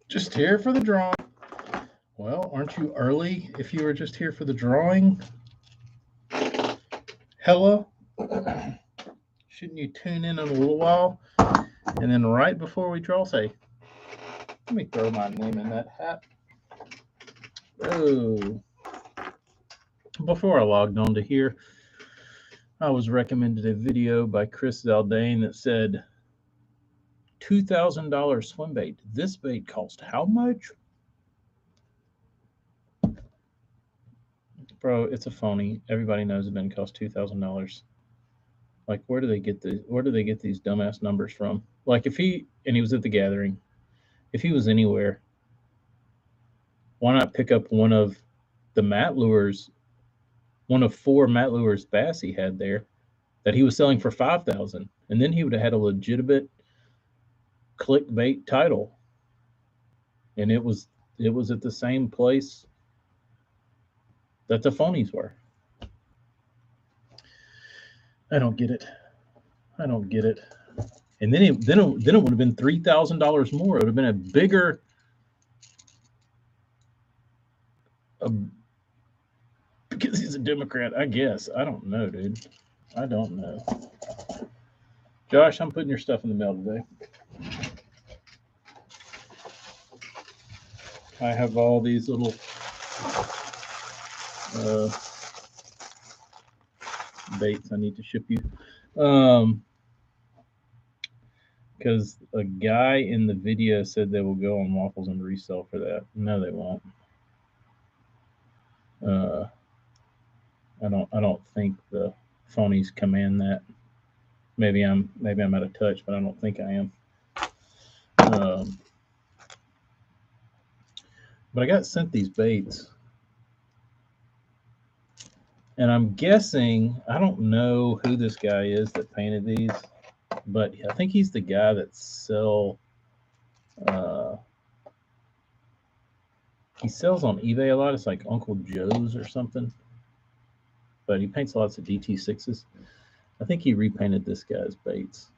Just here for the drawing. Well, aren't you early if you were just here for the drawing? Hello? Shouldn't you tune in a little while? And then right before we draw, say, let me throw my name in that hat. Oh. Before I logged on to here, I was recommended a video by Chris Zaldane that said $2,000 swim bait. This bait cost how much? Bro, it's a phony. Everybody knows it didn't cost $2,000. Like, where do they get these dumbass numbers from? Like, if he and he was at the gathering, if he was anywhere, why not pick up one of the mat lures, one of 4 mat lures bass he had there that he was selling for 5,000, and then he would have had a legitimate clickbait title, and it was at the same place that the phonies were. I don't get it. I don't get it. And then it would have been $3,000 more. It would have been a bigger, a, because he's a Democrat, I guess. I don't know, dude. I don't know. Josh, I'm putting your stuff in the mail today. I have all these little baits I need to ship you. Because a guy in the video said they will go on Waffles and resell for that. No, they won't. I don't think the phonies command that. Maybe I'm out of touch, but I don't think I am. But I got sent these baits, and I'm guessing, I don't know who this guy is that painted these, but I think he's the guy that he sells on eBay a lot. It's like Uncle Joe's or something, but he paints lots of DT6s. I think he repainted this guy's baits.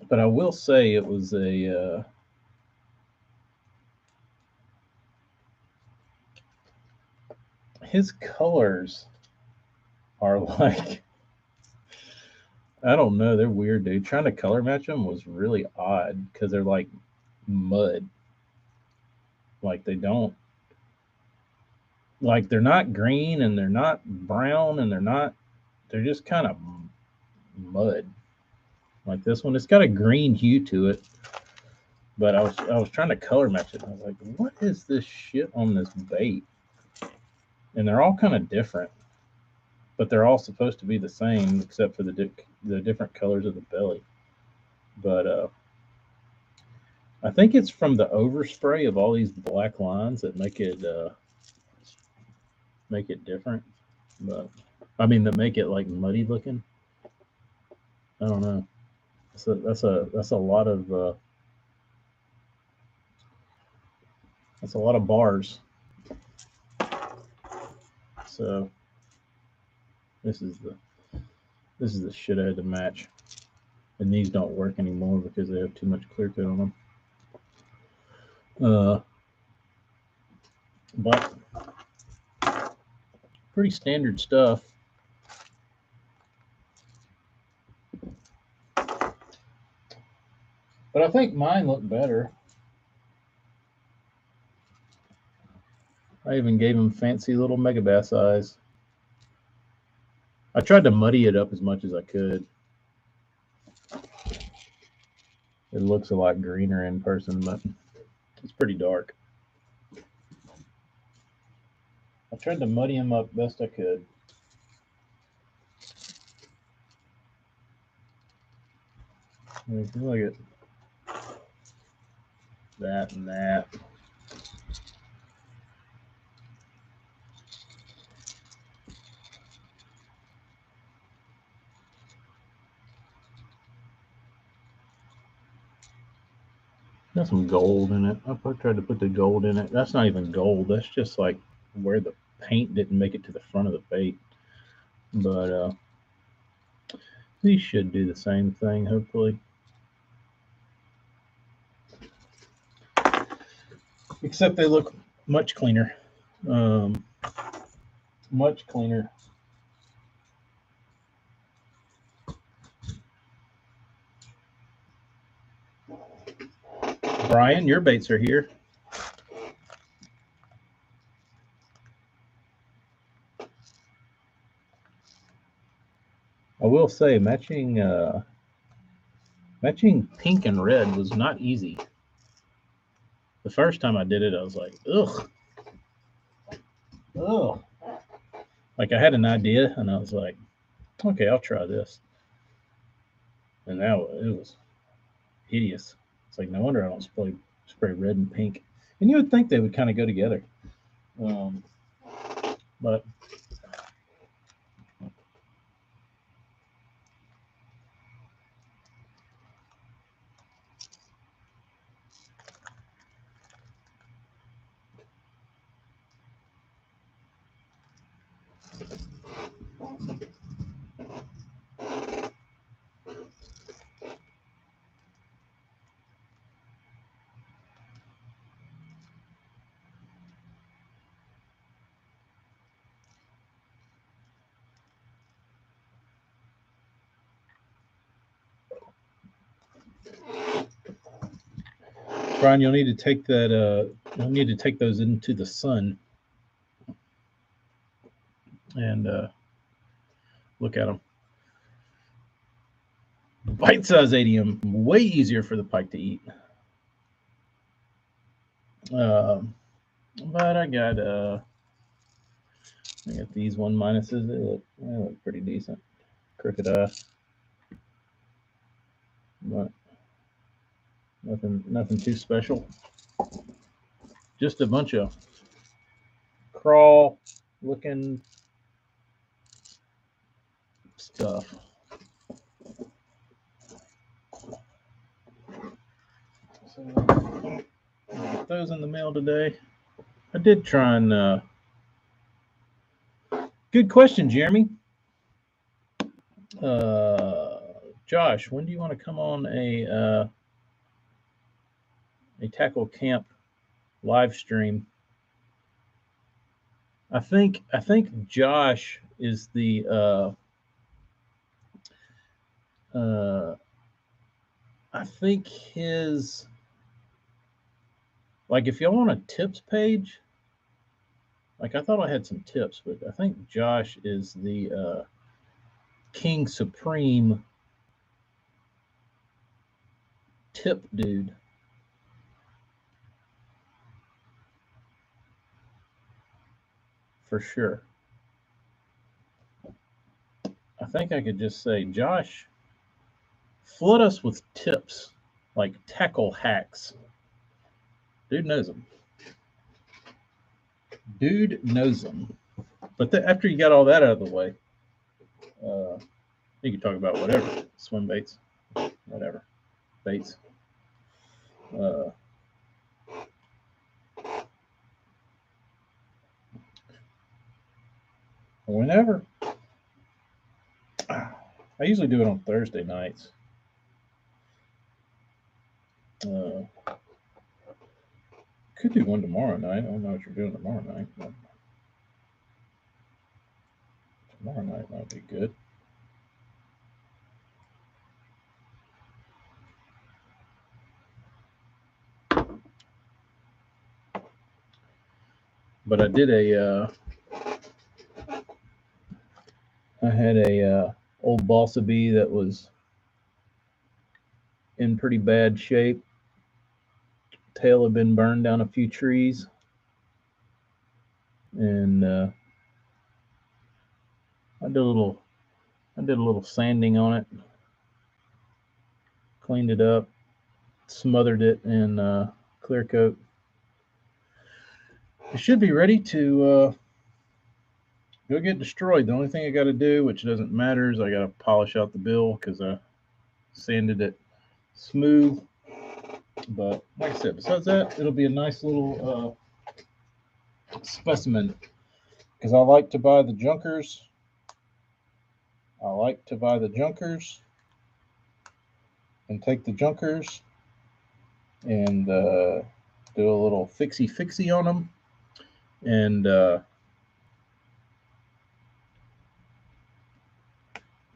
But I will say it was his colors are like, I don't know, they're weird, dude. Trying to color match them was really odd because they're like mud. Like they don't, like they're not green and they're not brown and they're just kind of mud. Like this one, it's got a green hue to it, but I was trying to color match it. And I was like, what is this shit on this bait? And they're all kind of different, but they're all supposed to be the same except for the different colors of the belly. But I think it's from the overspray of all these black lines that make it different. But I mean, that make it like muddy looking. I don't know. That's a lot of bars. So this is the shit I had to match, and these don't work anymore because they have too much clear coat on them. But pretty standard stuff. But I think mine look better. I even gave him fancy little Megabass eyes. I tried to muddy it up as much as I could. It looks a lot greener in person, but it's pretty dark. I tried to muddy him up best I could. Look at that and that. Got some gold in it. I tried to put the gold in it. That's not even gold. That's just like where the paint didn't make it to the front of the bait. But these should do the same thing, hopefully. except they look much cleaner. Much cleaner. Brian, your baits are here. I will say matching pink and red was not easy. The first time I did it, I was like, ugh. Ugh. Like I had an idea and I was like, okay, I'll try this. And now it was hideous. It's like no wonder I don't spray red and pink. And you would think they would kind of go together. But Brian, you'll need to take that. You'll need to take those into the sun and look at them. Bite-size adium, way easier for the pike to eat. But I got these 1 minuses. They look pretty decent. Crooked eye, but nothing too special. Just a bunch of crawl looking stuff. So get those in the mail today. I did try and good question, Jeremy. Josh, when do you want to come on a tackle camp live stream? I think Josh is the I think his, like, if y'all want a tips page, like I thought I had some tips, but I think Josh is the King Supreme tip dude. For sure. I think I could just say, Josh, flood us with tips, like tackle hacks. Dude knows them. Dude knows them. But after you got all that out of the way, you can talk about whatever. Swim baits, whatever. Baits. Whenever. I usually do it on Thursday nights. Could do one tomorrow night. I don't know what you're doing tomorrow night. But tomorrow night might be good. But I did I had a old Balsa Bee that was in pretty bad shape. Tail had been burned down a few trees, and I did a little sanding on it, cleaned it up, smothered it in clear coat. It should be ready to go get destroyed. The only thing I got to do, which doesn't matter, is I got to polish out the bill because I sanded it smooth. But like I said, besides that, it'll be a nice little specimen because I like to buy the junkers. And take the junkers and do a little fixie on them, and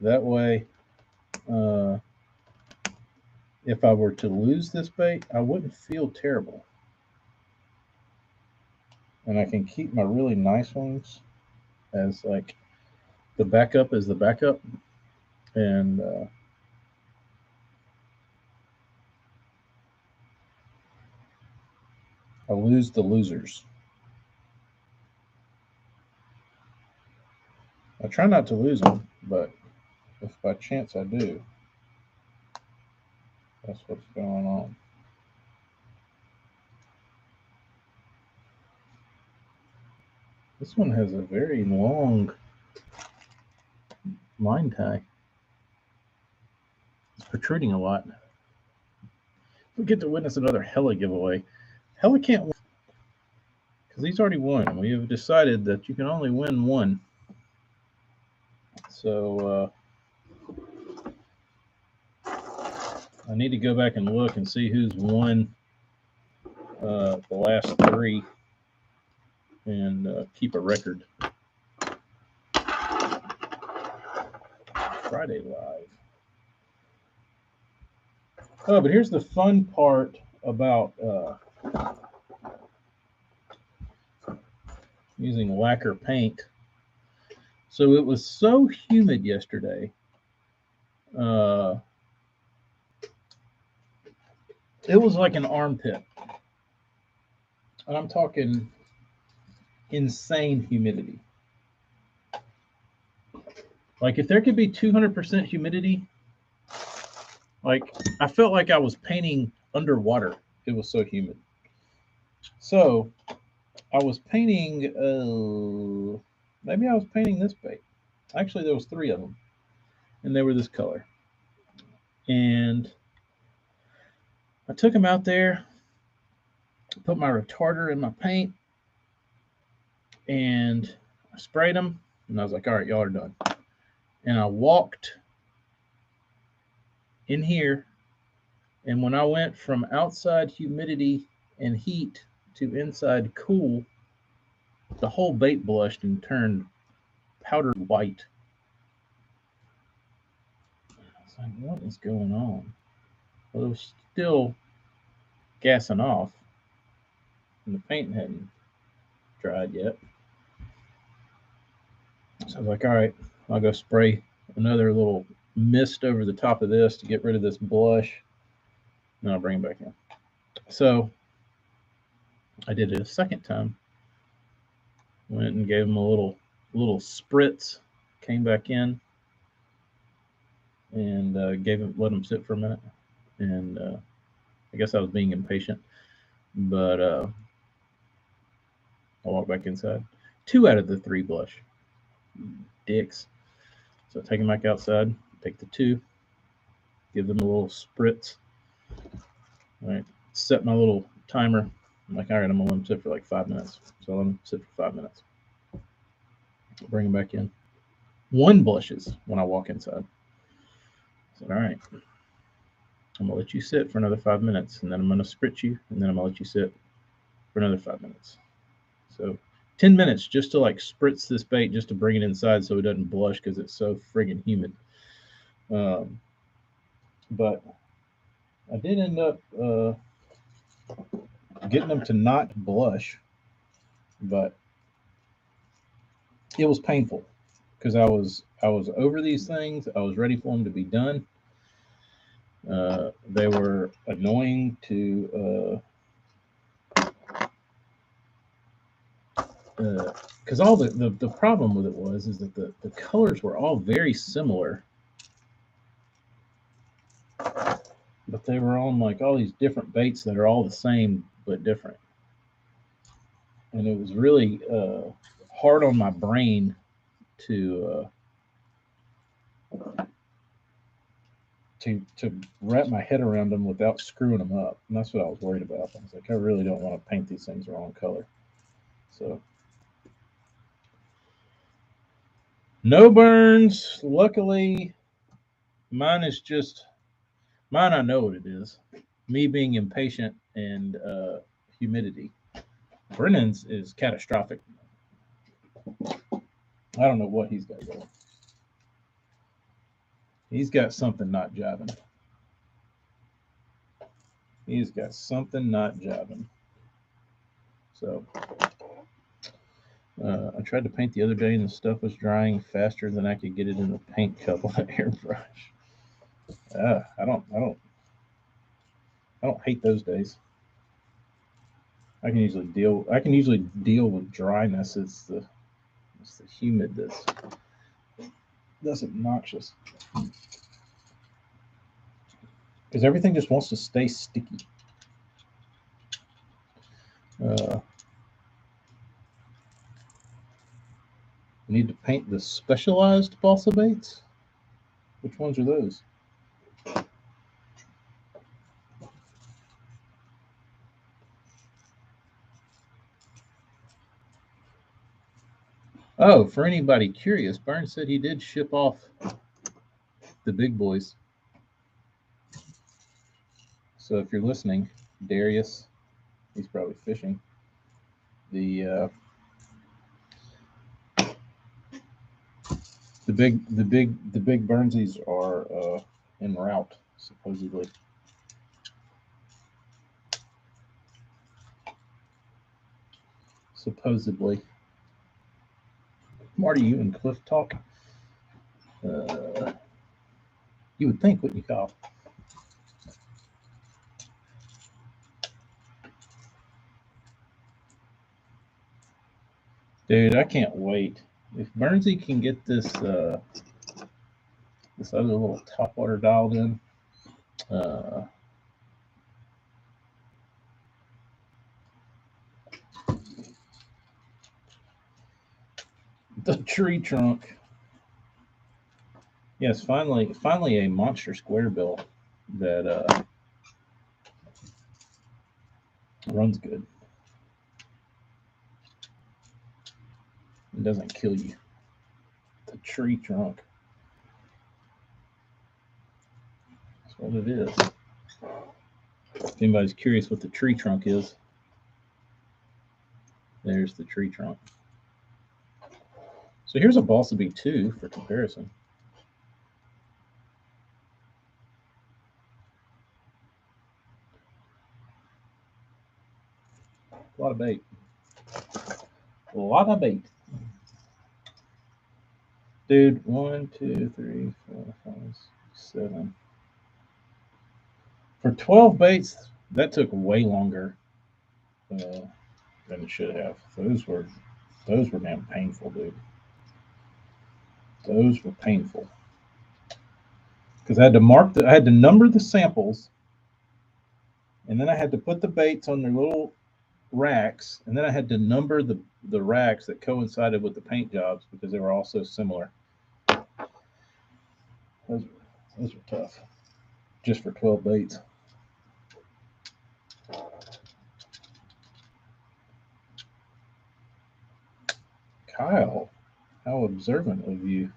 that way, if I were to lose this bait, I wouldn't feel terrible. And I can keep my really nice ones as like the backup is the backup. And I lose the losers. I try not to lose them, but if by chance I do, that's what's going on. This one has a very long line tie. It's protruding a lot. We get to witness another Hella giveaway. Hella can't win because he's already won. We have decided that you can only win one. So I need to go back and look and see who's won the last three and keep a record. Friday Live. Oh, but here's the fun part about using lacquer paint. So it was so humid yesterday. It was like an armpit. And I'm talking insane humidity. Like if there could be 200% humidity, like I felt like I was painting underwater. It was so humid. So I was painting, maybe I was painting this bait. Actually, there was 3 of them, and they were this color. And I took them out there, put my retarder in my paint, and I sprayed them, and I was like, all right, y'all are done. And I walked in here, and when I went from outside humidity and heat to inside cool, the whole bait blushed and turned powdered white. I was like, what is going on? Well, it was still gassing off, and the paint hadn't dried yet. So I was like, all right, I'll go spray another little mist over the top of this to get rid of this blush. And I'll bring it back in. So I did it a second time. Went and gave them a little spritz. Came back in and let them sit for a minute. And I guess I was being impatient, but I walked back inside. 2 out of the 3 blush. Dicks. So I take them back outside. Take the 2. Give them a little spritz. All right. Set my little timer. I'm like, all right, I'm gonna let them sit for like 5 minutes. So I let them sit for 5 minutes. Bring them back in. 1 blushes when I walk inside. I said, all right, I'm gonna let you sit for another 5 minutes, and then I'm gonna spritz you, and then I'm gonna let you sit for another 5 minutes. So 10 minutes just to like spritz this bait, just to bring it inside so it doesn't blush because it's so friggin' humid. But I did end up getting them to not blush, but it was painful because I was over these things. I was ready for them to be done. They were annoying to because all the problem with it is that the colors were all very similar, but they were on like all these different baits that are all the same but different, and it was really hard on my brain to wrap my head around them without screwing them up, and that's what I was worried about. I was like, I really don't want to paint these things the wrong color, so. No burns. Luckily, mine is just mine. I know what it is. Me being impatient and humidity. Brennan's is catastrophic. I don't know what he's got going. He's got something not jiving. He's got something not jiving. So I tried to paint the other day, and the stuff was drying faster than I could get it in the paint cup on the airbrush. I don't hate those days. I can usually deal with dryness. It's the humid that's obnoxious. Because everything just wants to stay sticky. We need to paint the specialized balsa baits. Which ones are those? Oh, for anybody curious, Burns said he did ship off the big boys. So if you're listening, Darius, he's probably fishing. The big Burnsies are en route, supposedly. Marty, you and Cliff talk. You would think, wouldn't you, Kyle? Dude, I can't wait. If Burnsy can get this this other little top water dialed in, the tree trunk. Yes, finally a monster square bill that runs good. It doesn't kill you. The tree trunk. That's what it is. If anybody's curious what the tree trunk is, there's the tree trunk. So here's a Balsa B2 for comparison. A lot of bait. A lot of bait. Dude, 1, 2, 3, 4, 5, 6, 7. For 12 baits, that took way longer than it should have. Those were damn painful, dude. Those were painful. Because I had to number the samples, and then I had to put the baits on their little racks, and then I had to number the racks that coincided with the paint jobs because they were all so similar. Those were tough. Just for 12 baits. Kyle, how observant of you.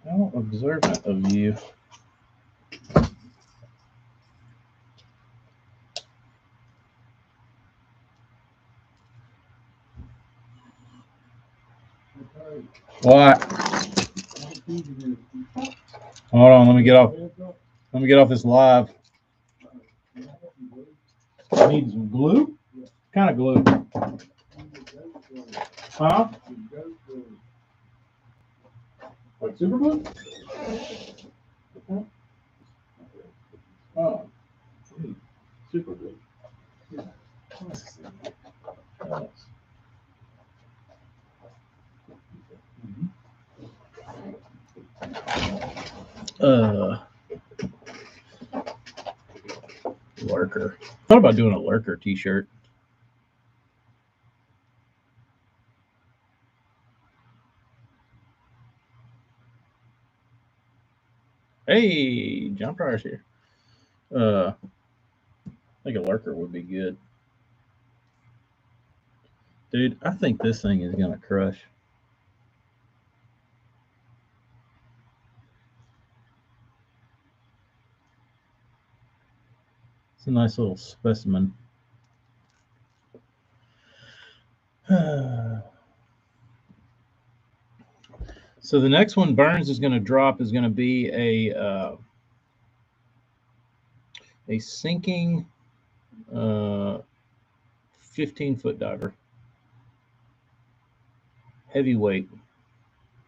How observant of you. What? Hold on, let me get off this live. I need some glue? What kind of glue? Huh? Like super glue? Oh. Super glue. Lurker. Thought about doing a lurker t-shirt. Hey, John Pryor's here. I think a lurker would be good. Dude, I think this thing is gonna crush. It's a nice little specimen. So the next one Burns is going to drop is going to be a sinking 15-foot diver, heavyweight,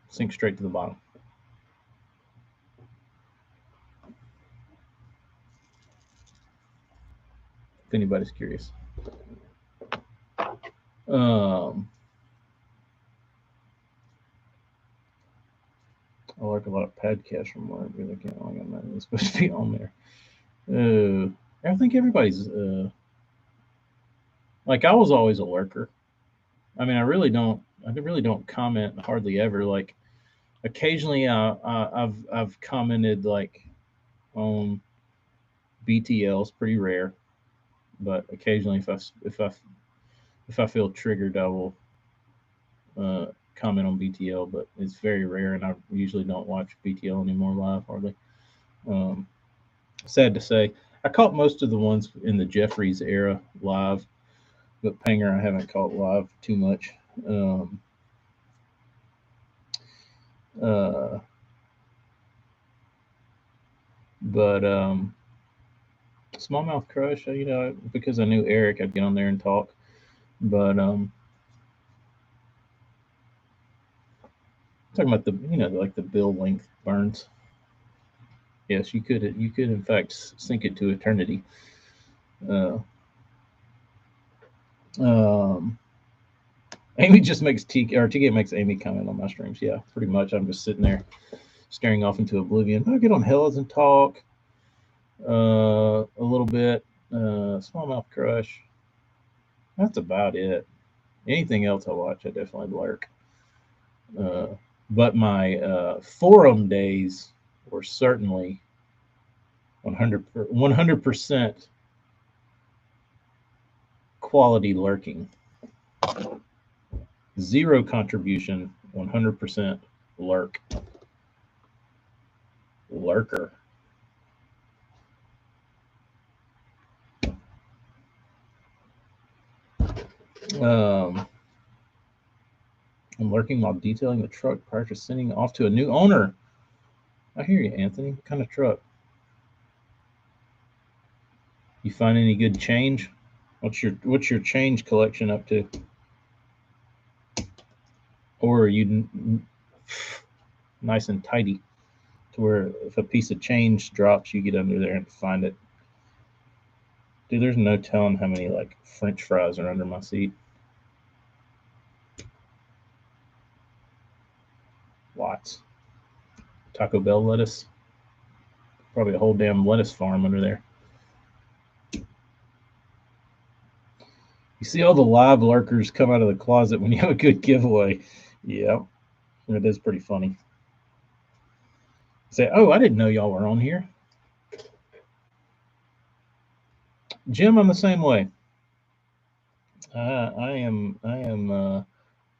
sink straight to the bottom. If anybody's curious. I like a lot of podcasts from where I really can't. It's supposed to be on there. I think everybody's like I was always a lurker. I mean, I really don't comment hardly ever. Like occasionally, I've commented like on BTLs, pretty rare, but occasionally if I feel triggered, I will comment on BTL. But it's very rare, and I usually don't watch BTL anymore live hardly. Sad to say, I caught most of the ones in the Jeffries era live, but Panger I haven't caught live too much. Uh, but Smallmouth Crush, because I knew Eric, I'd get on there and talk. But talking about like the bill length burns. Yes, you could in fact sink it to eternity. Uh, um, Amy just makes TK makes Amy comment on my streams. Yeah, pretty much. I'm just sitting there staring off into oblivion. I'll get on Hellas and talk a little bit. Smallmouth Crush. That's about it. Anything else I watch, I definitely lurk. But my forum days were certainly 100% quality lurking. Zero contribution, 100% lurk. Lurker. I'm lurking while detailing the truck prior to sending off to a new owner. I hear you, Anthony. What kind of truck? You find any good change? What's your change collection up to? Or are you nice and tidy to where if a piece of change drops, you get under there and find it? Dude, there's no telling how many like French fries are under my seat. Lots. Taco Bell lettuce. Probably a whole damn lettuce farm under there. You see all the live lurkers come out of the closet when you have a good giveaway. Yeah, it is pretty funny. Say, oh, I didn't know y'all were on here. Jim, I'm the same way. I am.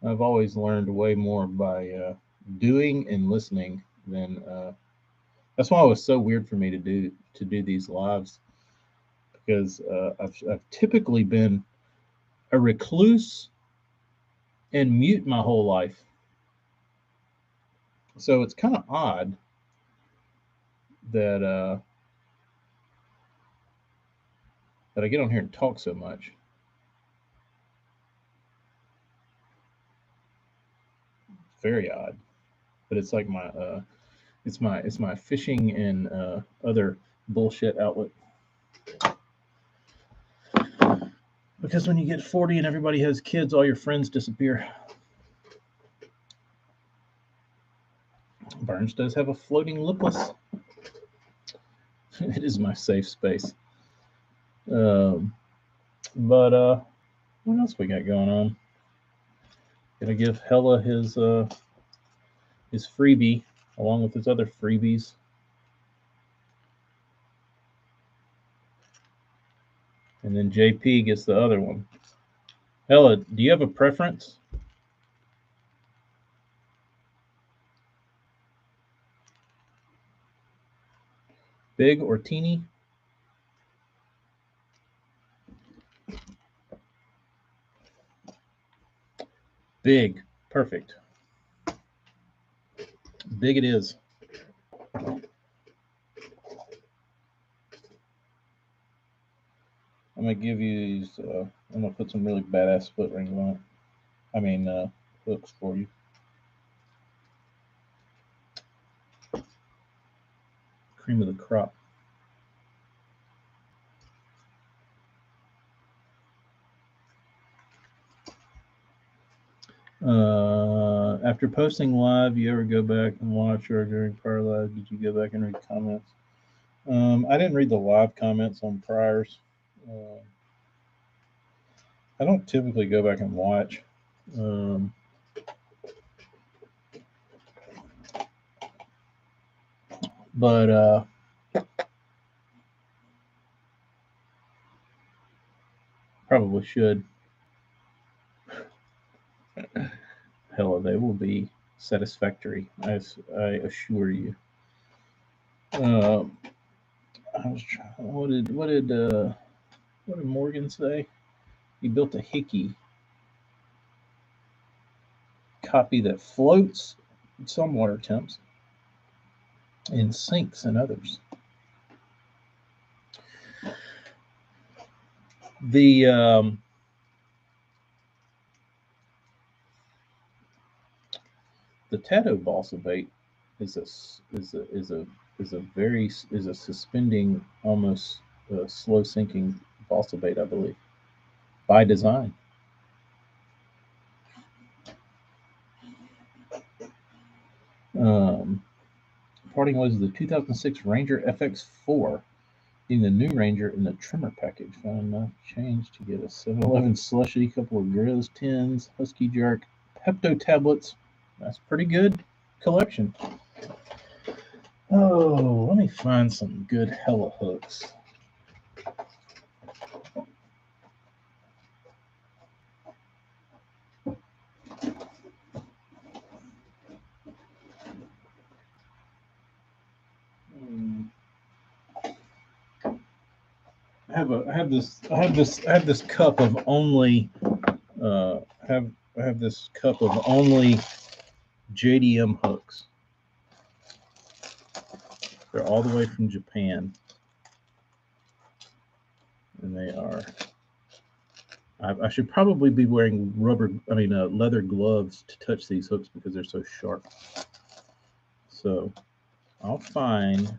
I've always learned way more by doing and listening than. That's why it was so weird for me to do these lives, because I've typically been a recluse and mute my whole life. So it's kind of odd that that I get on here and talk so much. Very odd, but it's like it's my fishing and other bullshit outlet. Because when you get 40 and everybody has kids, all your friends disappear. Burns does have a floating lipless. It is my safe space. But what else we got going on? Gonna give Hella his freebie along with his other freebies. And then JP gets the other one. Hella, do you have a preference? Big or teeny? Big. Perfect. Big it is. I'm going to give you these. I'm going to put some really badass split rings on it. I mean, hooks for you. Cream of the crop. After posting live, you ever go back and watch, or during prior live, did you go back and read comments? I didn't read the live comments on priors. I don't typically go back and watch. But probably should. Hell, they will be satisfactory, as I assure you. I was trying. What did Morgan say? He built a Hickey copy that floats in some water temps and sinks in others. The Tato balsa bait is a suspending, almost slow sinking balsa bait, I believe, by design. Parting was the 2006 Ranger FX4, in the new Ranger in the trimmer package. Found enough change to get a 7-Eleven slushy, couple of Grizz tins, Husky Jerk, Pepto tablets. That's pretty good collection. Oh, let me find some good hella hooks. I have this cup of only JDM hooks. They're all the way from Japan, and they are. I should probably be wearing leather gloves to touch these hooks because they're so sharp. So I'll find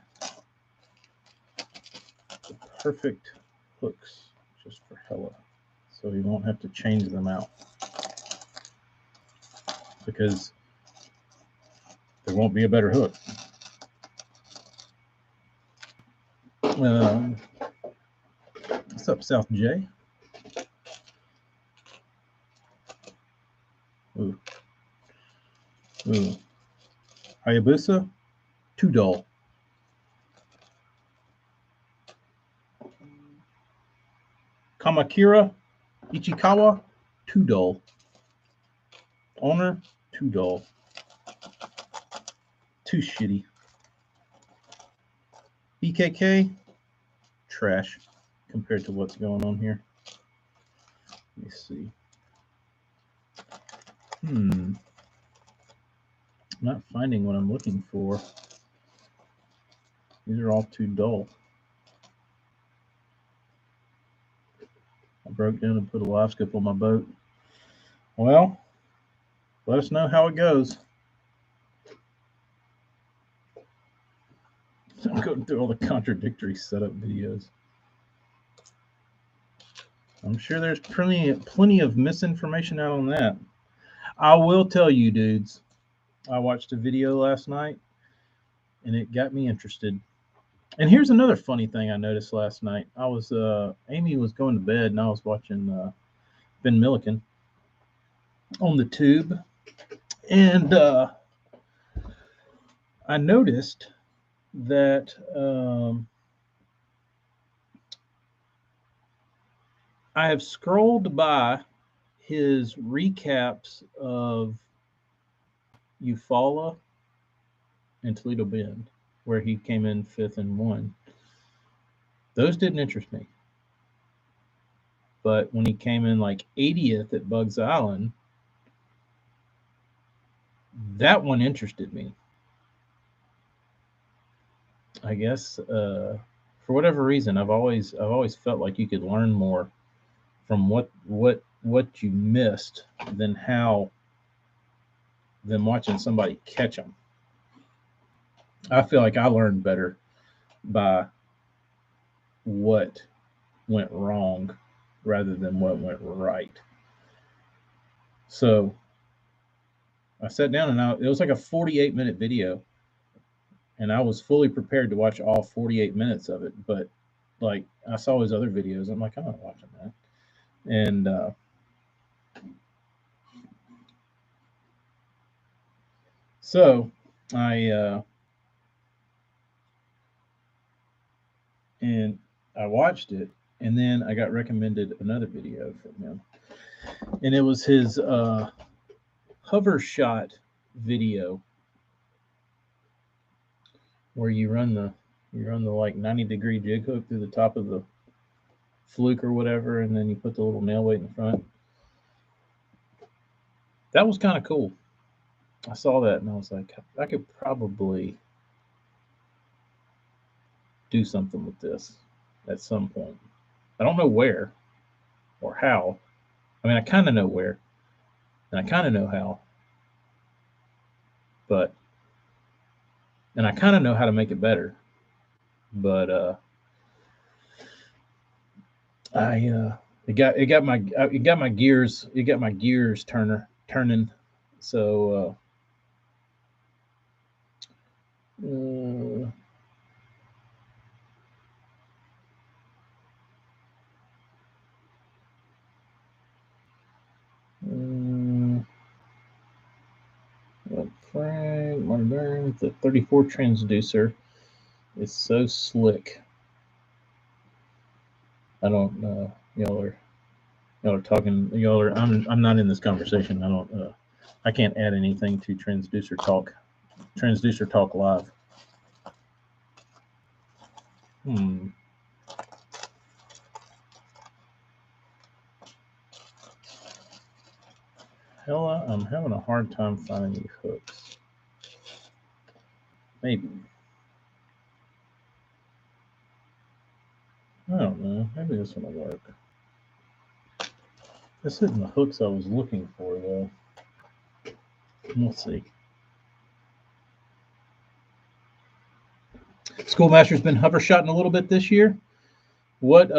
the perfect hooks just for hella, so you won't have to change them out, because there won't be a better hook. What's up, South J? Ooh. Hayabusa, too dull. Kamakura, Ichikawa, too dull. Owner, too dull. Too shitty. BKK, trash compared to what's going on here. Let me see. Not finding what I'm looking for. These are all too dull. I broke down and put a live scope on my boat. Well, let us know how it goes. I'm going through all the contradictory setup videos. I'm sure there's plenty of misinformation out on that. I will tell you, dudes, I watched a video last night, and it got me interested. And here's another funny thing I noticed last night. I was Amy was going to bed, and I was watching Ben Milliken on the tube, and I noticed that I have scrolled by his recaps of Eufaula and Toledo Bend, where he came in 5th and won. Those didn't interest me. But when he came in like 80th at Bugs Island, that one interested me. I guess for whatever reason, I've always felt like you could learn more from what you missed than watching somebody catch them. I feel like I learned better by what went wrong rather than what went right. So I sat down and it was like a 48-minute video, and I was fully prepared to watch all 48 minutes of it. But like I saw his other videos, I'm like, I'm not watching that. And so I and I watched it, and then I got recommended another video from him, and it was his hover shot video where you run the like 90-degree jig hook through the top of the fluke or whatever, and then you put the little nail weight in the front. That was kind of cool. I saw that and I was like, I could probably do something with this at some point. I don't know where or how. I mean, I kind of know where and I kind of know how, but and I kind of know how to make it better. But it got my gears turning. So Frank Martin, the 34 transducer is so slick. I don't know. Y'all are talking. Y'all are. I'm not in this conversation. I don't. I can't add anything to Transducer Talk. Transducer Talk Live. Hella, I'm having a hard time finding these hooks. Maybe. I don't know. Maybe this one will work. This isn't the hooks I was looking for, though. We'll see. Schoolmaster's been hover shotting a little bit this year. What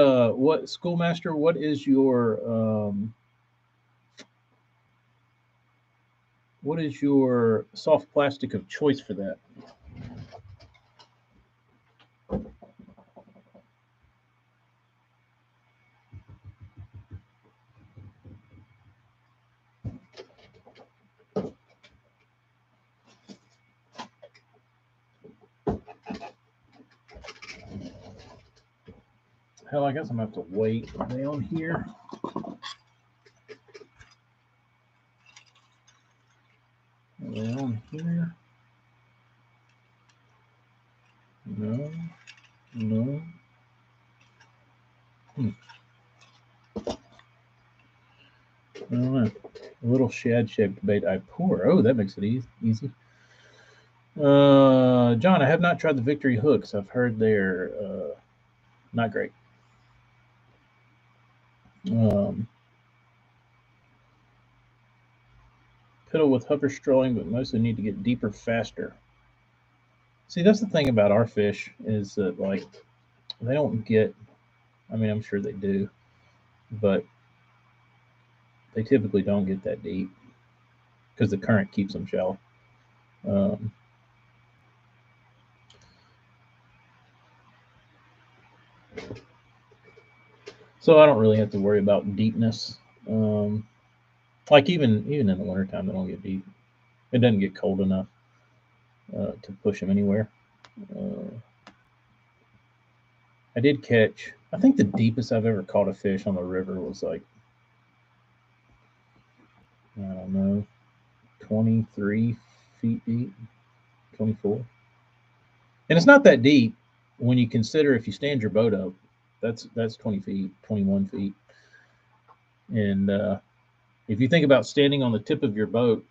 Schoolmaster? What is your soft plastic of choice for that? Hell, I guess I'm gonna have to wait down here. Down here. No. No. All right. A little shad-shaped bait I pour. Oh, that makes it easy. John, I have not tried the Victory hooks. I've heard they're not great. Piddle with hover strolling, but mostly need to get deeper faster. See, that's the thing about our fish is that like they don't get. I mean, I'm sure they do, but they typically don't get that deep because the current keeps them shallow. So I don't really have to worry about deepness. Like even in the wintertime, they don't get deep. It doesn't get cold enough to push them anywhere. I did catch. I think the deepest I've ever caught a fish on the river was like, I don't know, 23 feet deep, 24. And it's not that deep when you consider if you stand your boat up, that's 20 feet, 21 feet. And if you think about standing on the tip of your boat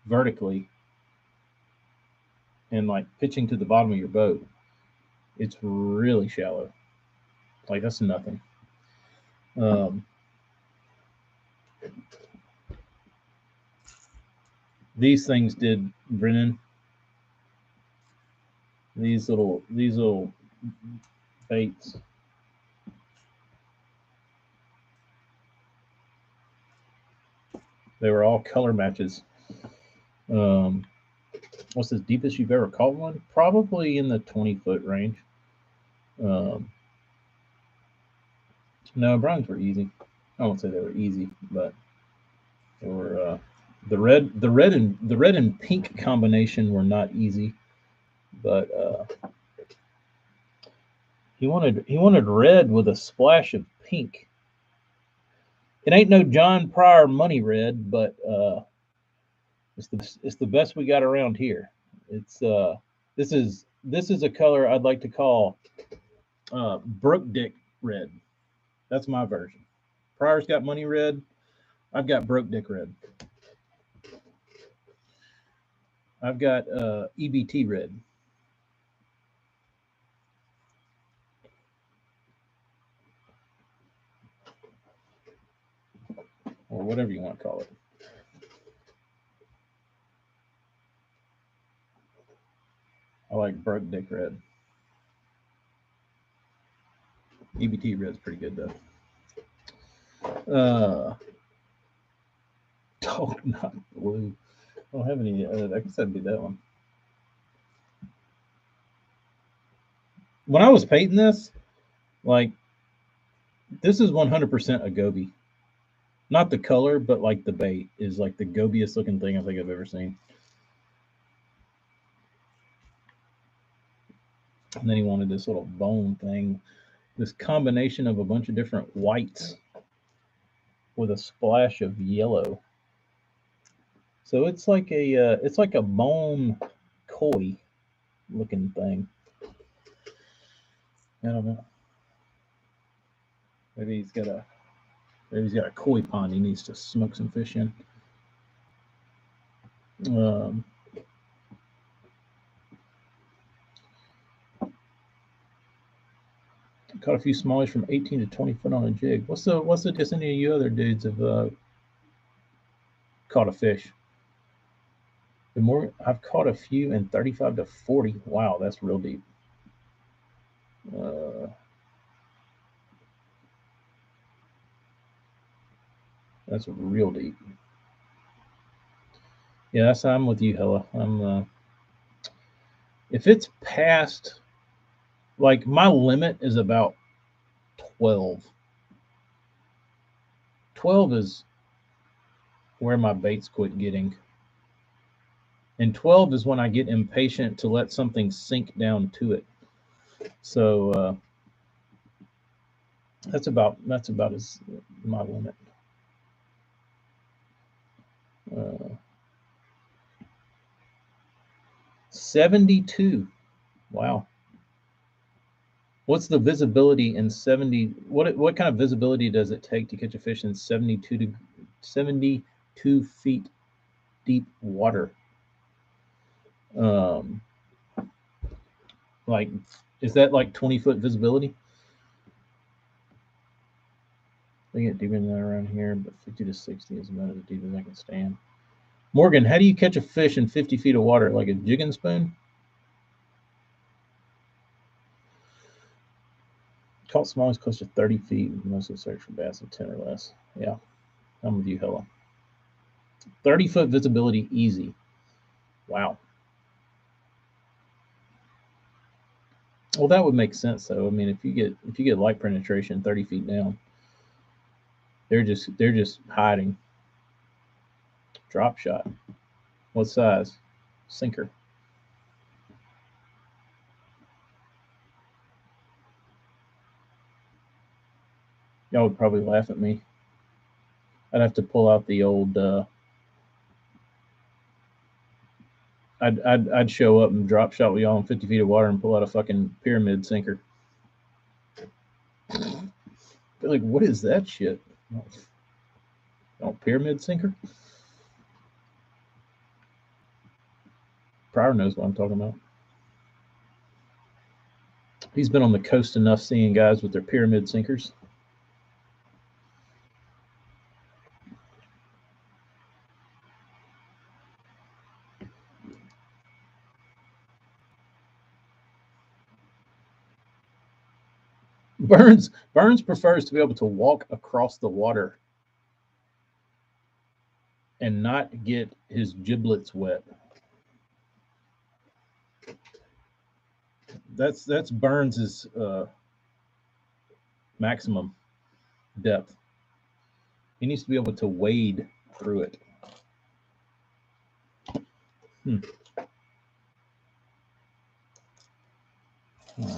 vertically and like pitching to the bottom of your boat, it's really shallow. Like that's nothing. Um, these things did, Brennan. These little baits. They were all color matches. What's the deepest you've ever caught one? Probably in the 20-foot range. No, browns were easy. I won't say they were easy, but they were the red and pink combination were not easy. But he wanted red with a splash of pink. It ain't no John Pryor money red, but it's the best we got around here. It's this is a color I'd like to call Brook Dick red. That's my version. Pryor's got money red. I've got Broke Dick red. I've got EBT red. Or whatever you want to call it. I like Broke Dick red. EBT red's pretty good though. Dog Not Blue. I don't have any. I guess that'd be that one. When I was painting this, like, this is 100% a goby. Not the color, but like the bait is like the gobiest looking thing I think I've ever seen. And then he wanted this little bone thing, this combination of a bunch of different whites with a splash of yellow. So it's like a bone koi looking thing. I don't know. Maybe he's got a koi pond he needs to smoke some fish in. Caught a few smallies from 18 to 20 foot on a jig. What's the distance any of you other dudes have caught a fish? The more I've caught a few in 35 to 40. Wow, that's real deep. That's real deep. Yeah, I'm with you, Hella. I'm if it's past, like, my limit is about 12. 12 is where my baits quit getting. And 12 is when I get impatient to let something sink down to it. So that's about as my limit. 72. Wow. What's the visibility in 70? What kind of visibility does it take to catch a fish in 72 feet deep water? Like, is that like 20-foot visibility? I get deeper than that around here, but 50 to 60 is about as deep as I can stand. Morgan, how do you catch a fish in 50 feet of water? Like a jigging spoon? Caught smallies close to 30 feet. Mostly search for bass of 10 or less. Yeah, I'm with you, Hella. 30-foot visibility, easy. Wow. Well, that would make sense, though. I mean, if you get light penetration 30 feet down, they're just hiding. Drop shot. What size? Sinker. Y'all would probably laugh at me. I'd have to pull out the old. I'd show up and drop shot with y'all in 50 feet of water and pull out a fucking pyramid sinker. They're like, what is that shit? Oh, pyramid sinker? Pryor knows what I'm talking about. He's been on the coast enough seeing guys with their pyramid sinkers. Burns prefers to be able to walk across the water and not get his giblets wet. That's Burns's maximum depth. He needs to be able to wade through it. Hmm. Hmm.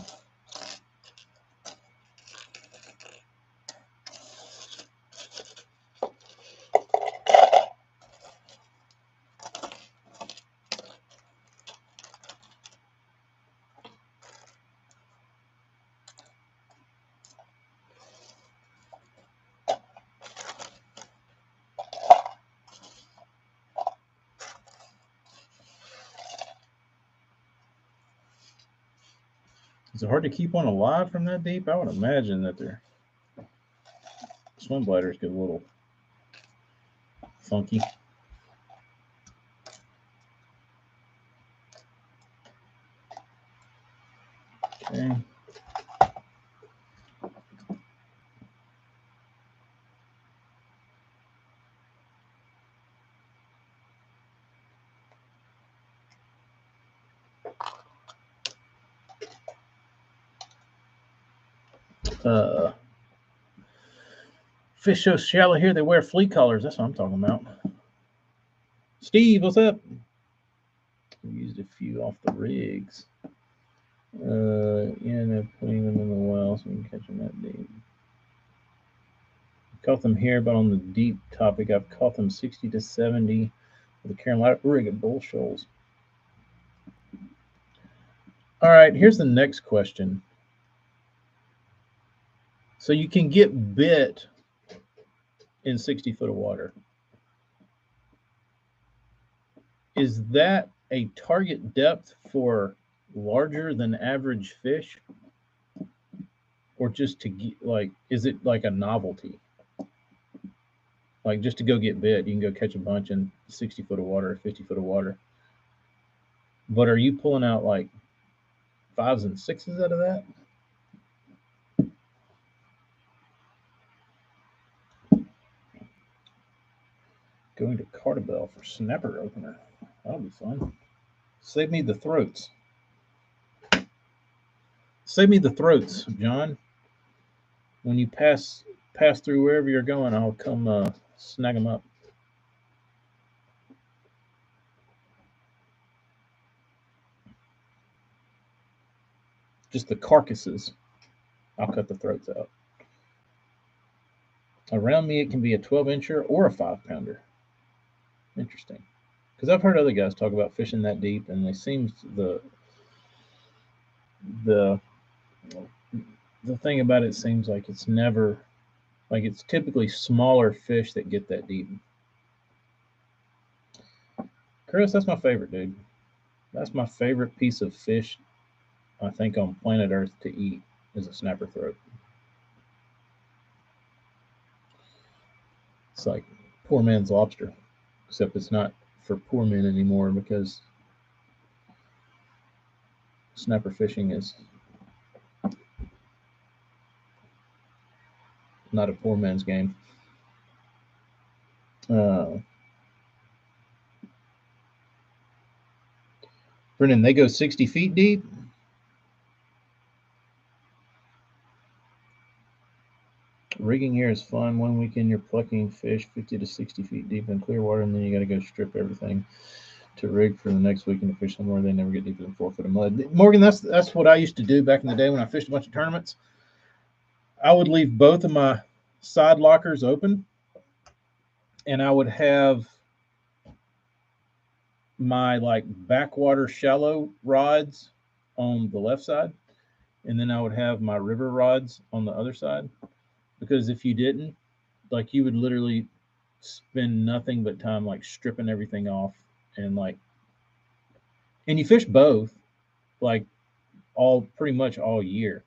Is it hard to keep one alive from that deep? I would imagine that their swim bladders get a little funky. Okay. Fish so shallow here they wear flea collars. That's what I'm talking about. Steve, what's up? We used a few off the rigs. Yeah, they're putting them in the well so we can catch them that deep. Caught them here, but on the deep topic, I've caught them 60 to 70 with the Carolina rig at bull shoals. All right, here's the next question. So you can get bit in 60 foot of water. Is that a target depth for larger than average fish? Or just to get, like, is it like a novelty? Like just to go get bit, you can go catch a bunch in 60 foot of water or 50 foot of water. But are you pulling out like 5s and 6s out of that? Going to Cartabel for snapper opener. That'll be fun. Save me the throats. Save me the throats, John. When you pass through wherever you're going, I'll come snag them up. Just the carcasses. I'll cut the throats out. Around me, it can be a 12-incher or a 5-pounder. Interesting. Because I've heard other guys talk about fishing that deep, and it seems the thing about it seems like it's never, like it's typically smaller fish that get that deep. Chris, that's my favorite, dude. That's my favorite piece of fish, I think, on planet Earth to eat is a snapper throat. It's like poor man's lobster, except it's not for poor men anymore because snapper fishing is not a poor man's game. Brennan, they go 60 feet deep. Rigging here is fun. One weekend you're plucking fish 50 to 60 feet deep in clear water, and then you got to go strip everything to rig for the next weekend to fish somewhere they never get deeper than 4 foot of mud. Morgan, that's what I used to do back in the day when I fished a bunch of tournaments. I would leave both of my side lockers open, and I would have my like backwater shallow rods on the left side, and then I would have my river rods on the other side. Because if you didn't, like you would literally spend nothing but time like stripping everything off and like And you fish both, like all pretty much all year.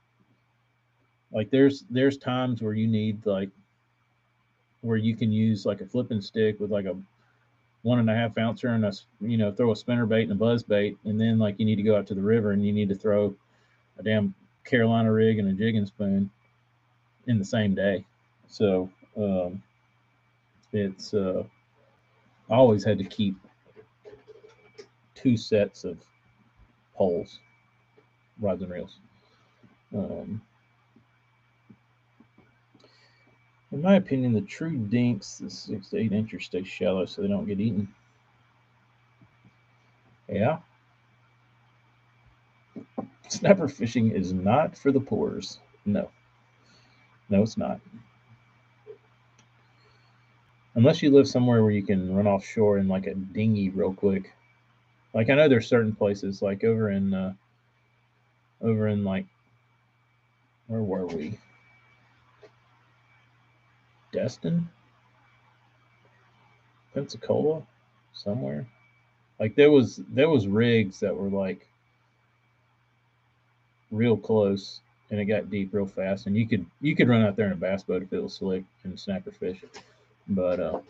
Like there's times where you need like where you can use like a flipping stick with like a 1.5 ouncer and throw a spinner bait and a buzz bait, and then like you need to go out to the river and you need to throw a damn Carolina rig and a jigging spoon in the same day. So it's I always had to keep 2 sets of poles, rods and reels. Um, in my opinion, the true dinks, the 6 to 8 inchers, stay shallow so they don't get eaten. Yeah. Snapper fishing is not for the poors. No. No, it's not. Unless you live somewhere where you can run offshore in like a dinghy real quick. Like I know there's certain places like over in like where were we? Destin? Pensacola? Somewhere? Like there was rigs that were like real close and it got deep real fast and you could run out there in a bass boat if it was slick and snapper fish. But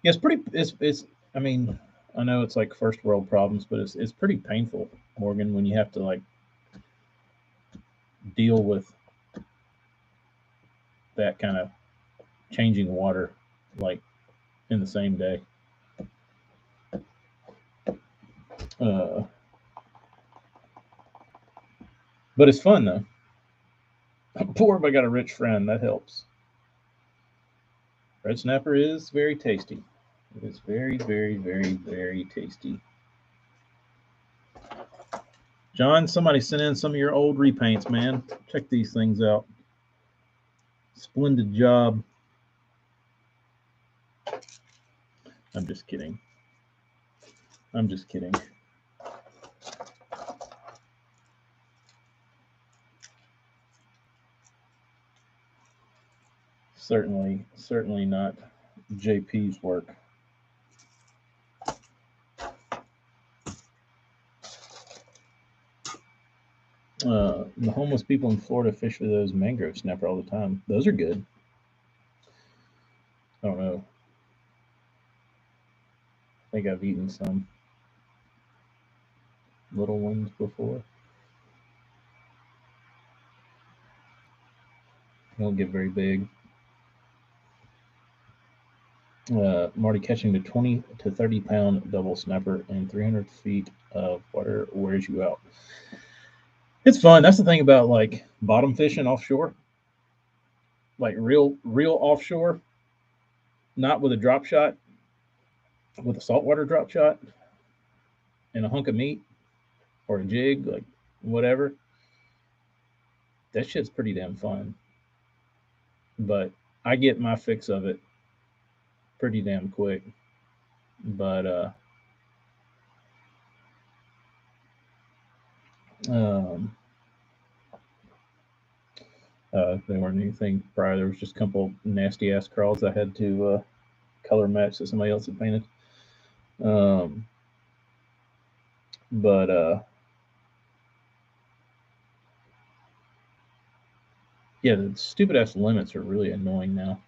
yeah, it's I mean, I know it's like first world problems, but it's pretty painful, Morgan, when you have to like deal with that kind of changing water like in the same day. Uh, but it's fun though. I'm poor, but I got a rich friend. That helps. Red snapper is very tasty. It is very, very, very, very tasty. John, somebody sent in some of your old repaints, man. Check these things out. Splendid job. I'm just kidding. I'm just kidding. Certainly not JP's work. The homeless people in Florida fish for those mangrove snapper all the time. Those are good. I don't know. I think I've eaten some little ones before. They don't get very big. Marty, catching the 20 to 30 pound double snapper in 300 feet of water wears you out. It's fun. That's the thing about like bottom fishing offshore, like real offshore, not with a drop shot, with a saltwater drop shot and a hunk of meat or a jig, like whatever. That shit's pretty damn fun. But I get my fix of it pretty damn quick. But um, they weren't anything prior. There was just a couple nasty ass crawls I had to color match that somebody else had painted. Um, but yeah, the stupid ass limits are really annoying now.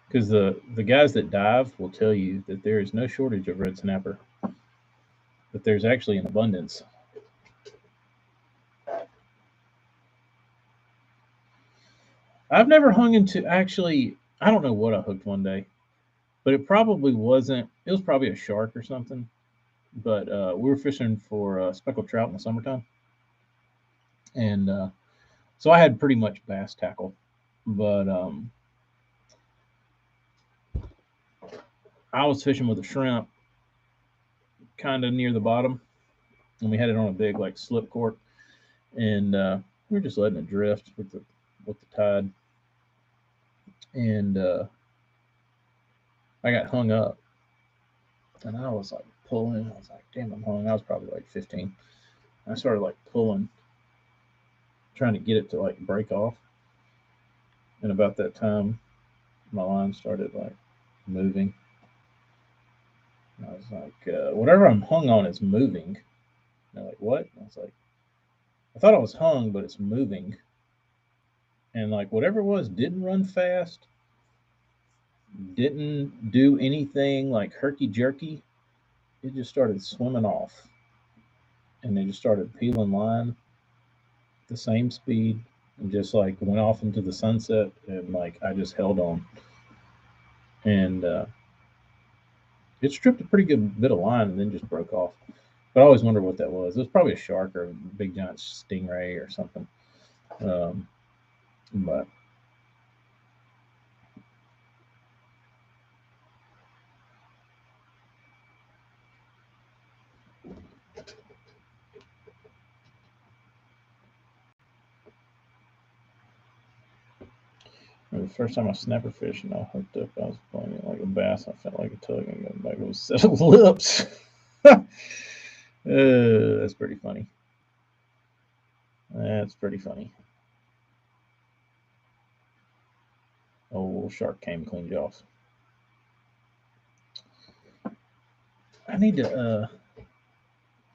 Because the guys that dive will tell you that there is no shortage of red snapper, but there's actually an abundance. I've never hung into actually. I don't know what I hooked one day, but it probably wasn't. It was probably a shark or something. But we were fishing for speckled trout in the summertime, and so I had pretty much bass tackle. But I was fishing with a shrimp, kind of near the bottom, and we had it on a big like slip cork, and we were just letting it drift with the tide, and I got hung up, and I was like pulling. I was like, "Damn, I'm hung." I was probably like 15. I started like pulling, trying to get it to like break off, and about that time, my line started like moving. And I was like, whatever I'm hung on is moving. And they're like, what? And I was like, I thought I was hung, but it's moving. And like whatever it was didn't run fast, didn't do anything like herky jerky. It just started swimming off. And they just started peeling line the same speed and just like went off into the sunset. And like I just held on. And it stripped a pretty good bit of line and then just broke off. But I always wonder what that was. It was probably a shark or a big giant stingray or something. Um, but the first time I snapper fish and I hooked up, I was playing it like a bass. I felt like a tug and got back. It was set of lips. That's pretty funny. That's pretty funny. Oh, little shark came and cleaned you off. I need to.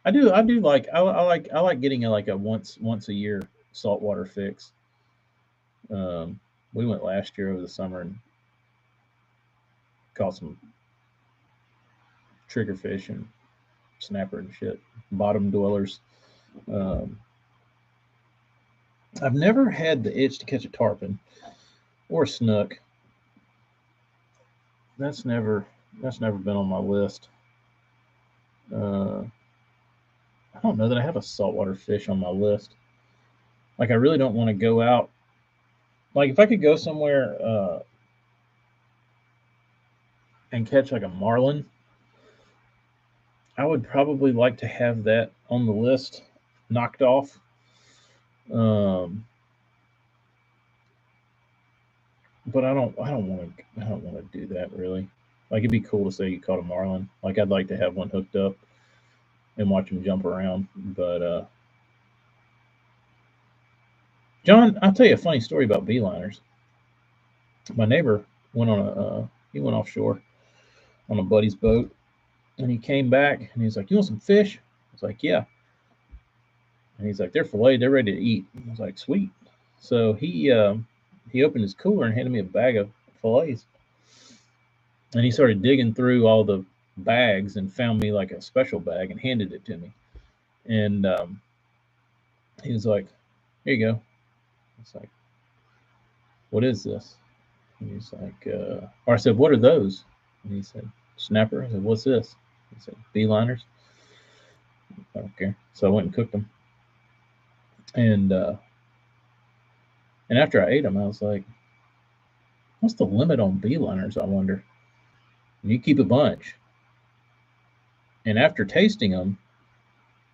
I do like. I like getting like a once a year saltwater fix. Um, we went last year over the summer and caught some triggerfish and snapper and shit, bottom dwellers. Um, I've never had the itch to catch a tarpon or a snook. That's never that's never been on my list. Uh, I don't know that I have a saltwater fish on my list. Like I really don't want to go out. Like if I could go somewhere and catch like a marlin, I would probably like to have that on the list knocked off. Um, but I don't want to do that really. Like it'd be cool to say you caught a marlin. Like I'd like to have one hooked up and watch him jump around. But John, I'll tell you a funny story about beeliners. My neighbor went on a he went offshore on a buddy's boat, and he came back and he's like, "You want some fish?" I was like, "Yeah." And he's like, "They're filleted. They're ready to eat." I was like, "Sweet." So he opened his cooler and handed me a bag of fillets, and he started digging through all the bags and found me like a special bag and handed it to me. And he was like, "Here you go." It's like, "What is this?" And he's like, or I said, "What are those?" And he said, "Snapper." I said, "What's this?" He said, "Beeliners." I don't care. So I went and cooked them. And and after I ate them, I was like, "What's the limit on beeliners? I wonder." And you keep a bunch. And after tasting them,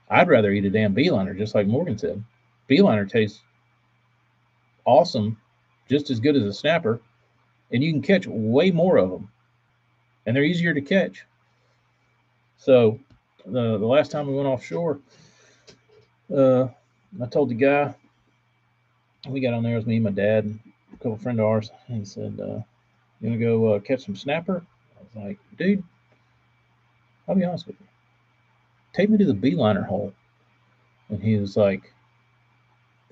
I'd rather eat a damn beeliner, just like Morgan said. Beeliner tastes awesome, just as good as a snapper, and you can catch way more of them, and they're easier to catch. So the last time we went offshore, uh, I told the guy, we got on there, it was me and my dad and a couple of friends of ours, and he said, "You want to go catch some snapper?" I was like, "Dude, I'll be honest with you. Take me to the beeliner hole." And he was like,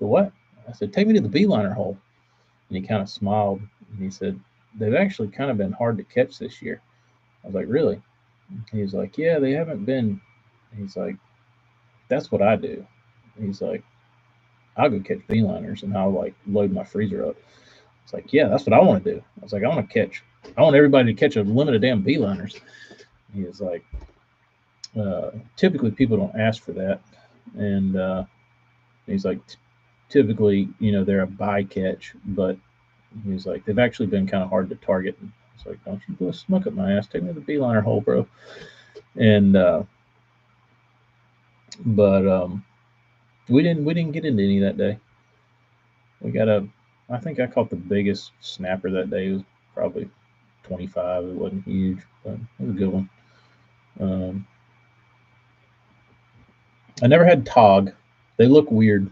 "The what?" I said, "Take me to the beeliner hole." And he kind of smiled and he said, "They've actually kind of been hard to catch this year." I was like, "Really?" He's like, "Yeah, they haven't been." He's like, "That's what I do." He's like, "I'll go catch beeliners and I'll like load my freezer up." It's like, "Yeah, that's what I want to do." I was like, I want everybody to catch a limited damn beeliners." He was like, "Typically people don't ask for that." And he's like, "Typically, you know, they're a bycatch, but he's like, they've actually been kind of hard to target." And it's like, "Don't you go smoke up my ass. Take me to the beeliner hole, bro." And but we didn't get into any that day. We got a I think I caught the biggest snapper that day. It was probably 25. It wasn't huge, but it was a good one. Um, I never had tog. They look weird.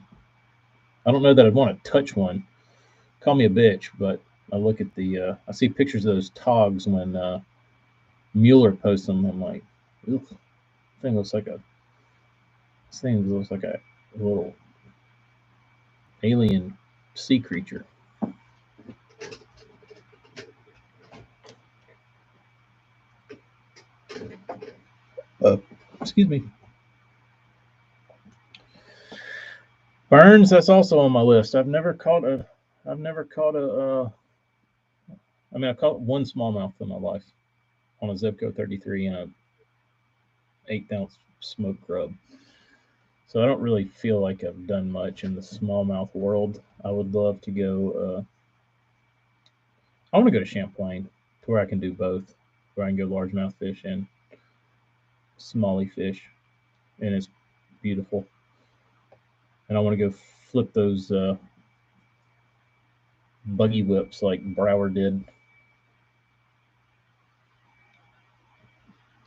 I don't know that I'd want to touch one. Call me a bitch, but I look at I see pictures of those togs when Mueller posts them. I'm like, ugh, thing looks like a this thing looks like a little alien sea creature. Excuse me. Burns, that's also on my list. I've never caught a, I mean, I caught one smallmouth in my life on a Zebco 33 and a 8 ounce smoked grub. So I don't really feel like I've done much in the smallmouth world. I would love to go, I want to go to Champlain to where I can do both, where I can go largemouth fish and smallie fish, and it's beautiful. And I want to go flip those buggy whips like Brower did.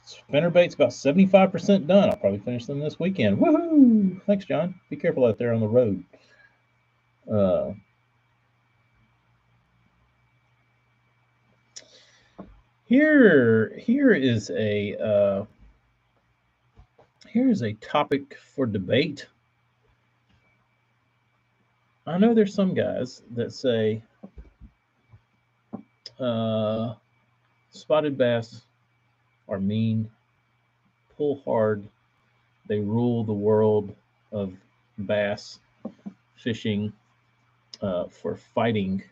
Spinnerbait's about 75% done. I'll probably finish them this weekend. Woohoo! Thanks, John. Be careful out there on the road. Uh, here is a topic for debate. I know there's some guys that say spotted bass are mean, pull hard, they rule the world of bass fishing for fighting.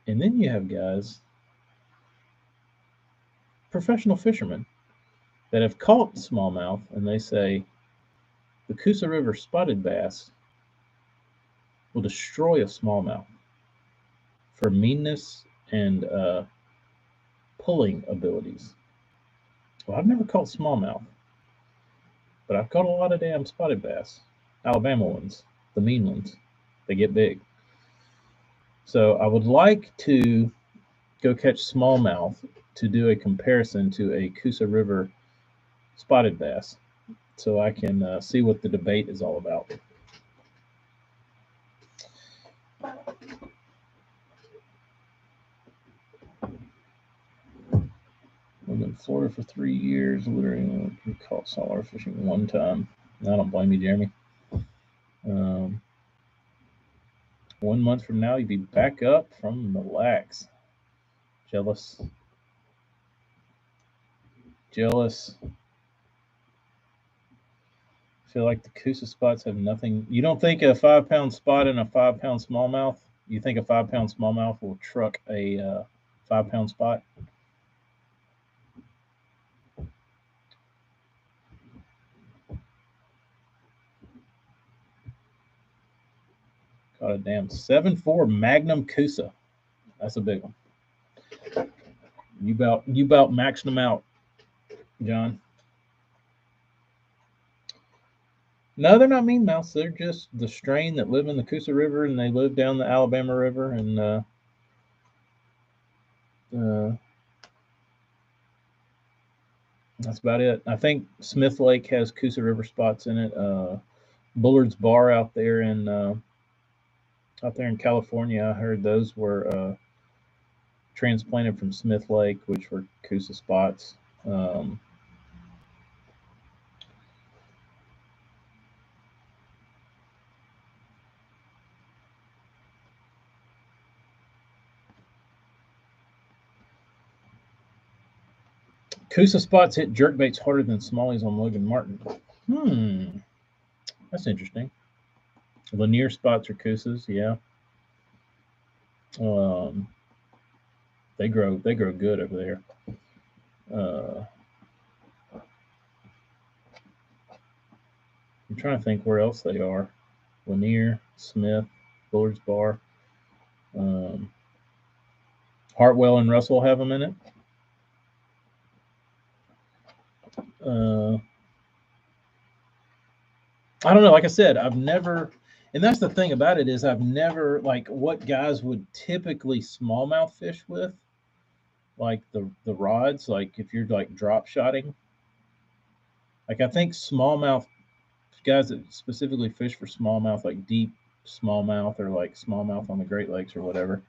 And then you have guys, professional fishermen, that have caught smallmouth, and they say the Coosa River spotted bass will destroy a smallmouth for meanness and pulling abilities. Well, I've never caught smallmouth, but I've caught a lot of damn spotted bass, Alabama ones, the mean ones. They get big. So I would like to go catch smallmouth to do a comparison to a Coosa River spotted bass, so I can see what the debate is all about. I've been in Florida for 3 years. Literally caught saltwater fishing one time. I don't blame you, Jeremy. 1 month from now, you'd be back up from the lax. Jealous. Jealous. I feel like the Coosa spots have nothing. You don't think a 5-pound spot and a 5-pound smallmouth? You think a 5-pound smallmouth will truck a 5-pound spot? Got a damn 7.4 Magnum Coosa. That's a big one. You about maxed them out, John. No, they're not mean mouse. They're just the strain that live in the Coosa River, and they live down the Alabama River, and that's about it. I think Smith Lake has Coosa River spots in it. Bullard's Bar out there in California, I heard those were transplanted from Smith Lake, which were Coosa spots. Coosa spots hit jerkbaits harder than smallies on Logan Martin. That's interesting. Lanier spots are Coosas, yeah. They grow good over there. I'm trying to think where else they are. Lanier, Smith, Bullard's Bar. Hartwell and Russell have them in it. I don't know. Like I said, I've never, and that's the thing about it is I've never like what guys would typically smallmouth fish with, like the rods. Like if you're like drop shotting, like I think smallmouth guys that specifically fish for smallmouth, like deep smallmouth or like smallmouth on the Great Lakes or whatever.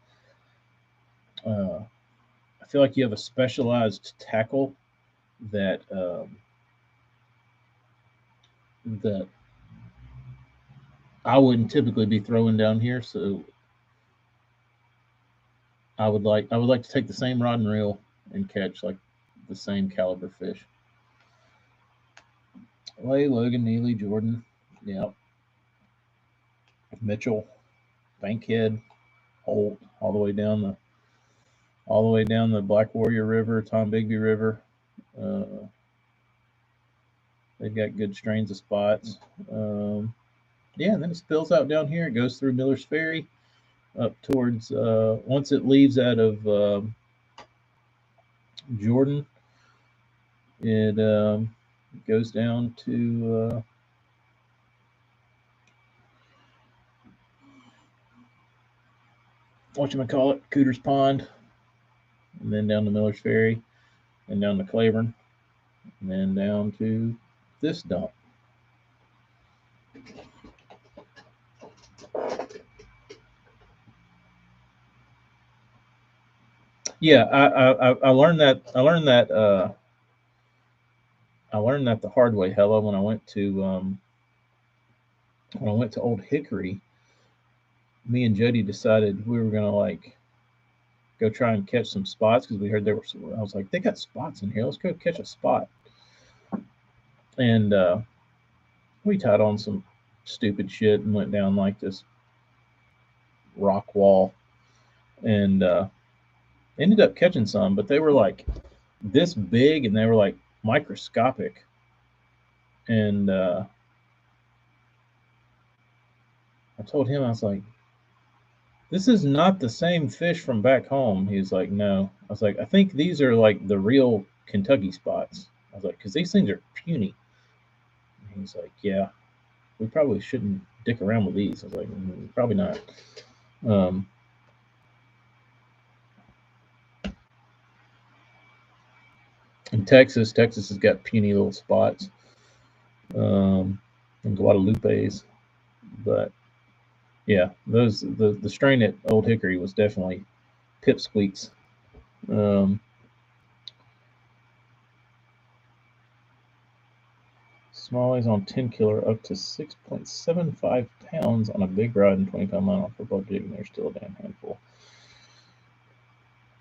I feel like you have a specialized tackle that that I wouldn't typically be throwing down here. So I would like to take the same rod and reel and catch like the same caliber fish. Lay, Logan, Neely, Jordan, yeah, Mitchell, Bankhead, Holt, all the way down the Black Warrior River, Tom Bigby River. Uh, they've got good strains of spots. Yeah, and then it spills out down here. It goes through Miller's Ferry up towards once it leaves out of Jordan, it goes down to whatchamacallit, Cooter's Pond, and then down to Miller's Ferry, and down to Claiborne, and then down to this dump. Yeah, I learned that I learned that the hard way. Hella, when I went to Old Hickory, me and Jody decided we were gonna like go try and catch some spots because we heard there were some. I was like, they got spots in here. Let's go catch a spot. And we tied on some stupid shit and went down like this rock wall and ended up catching some, but they were like this big and they were like microscopic. And I told him, I was like, this is not the same fish from back home. He's like, no. I was like, I think these are like the real Kentucky spots. I was like, because these things are puny. And he's like, yeah, we probably shouldn't dick around with these. I was like, probably not. Um, in Texas has got puny little spots, and Guadalupes, but yeah, the strain at Old Hickory was definitely pipsqueaks. Um, Smallies on 10 killer up to 6.75 pounds on a big rod and 20-pound line on football jig, and they're still a damn handful.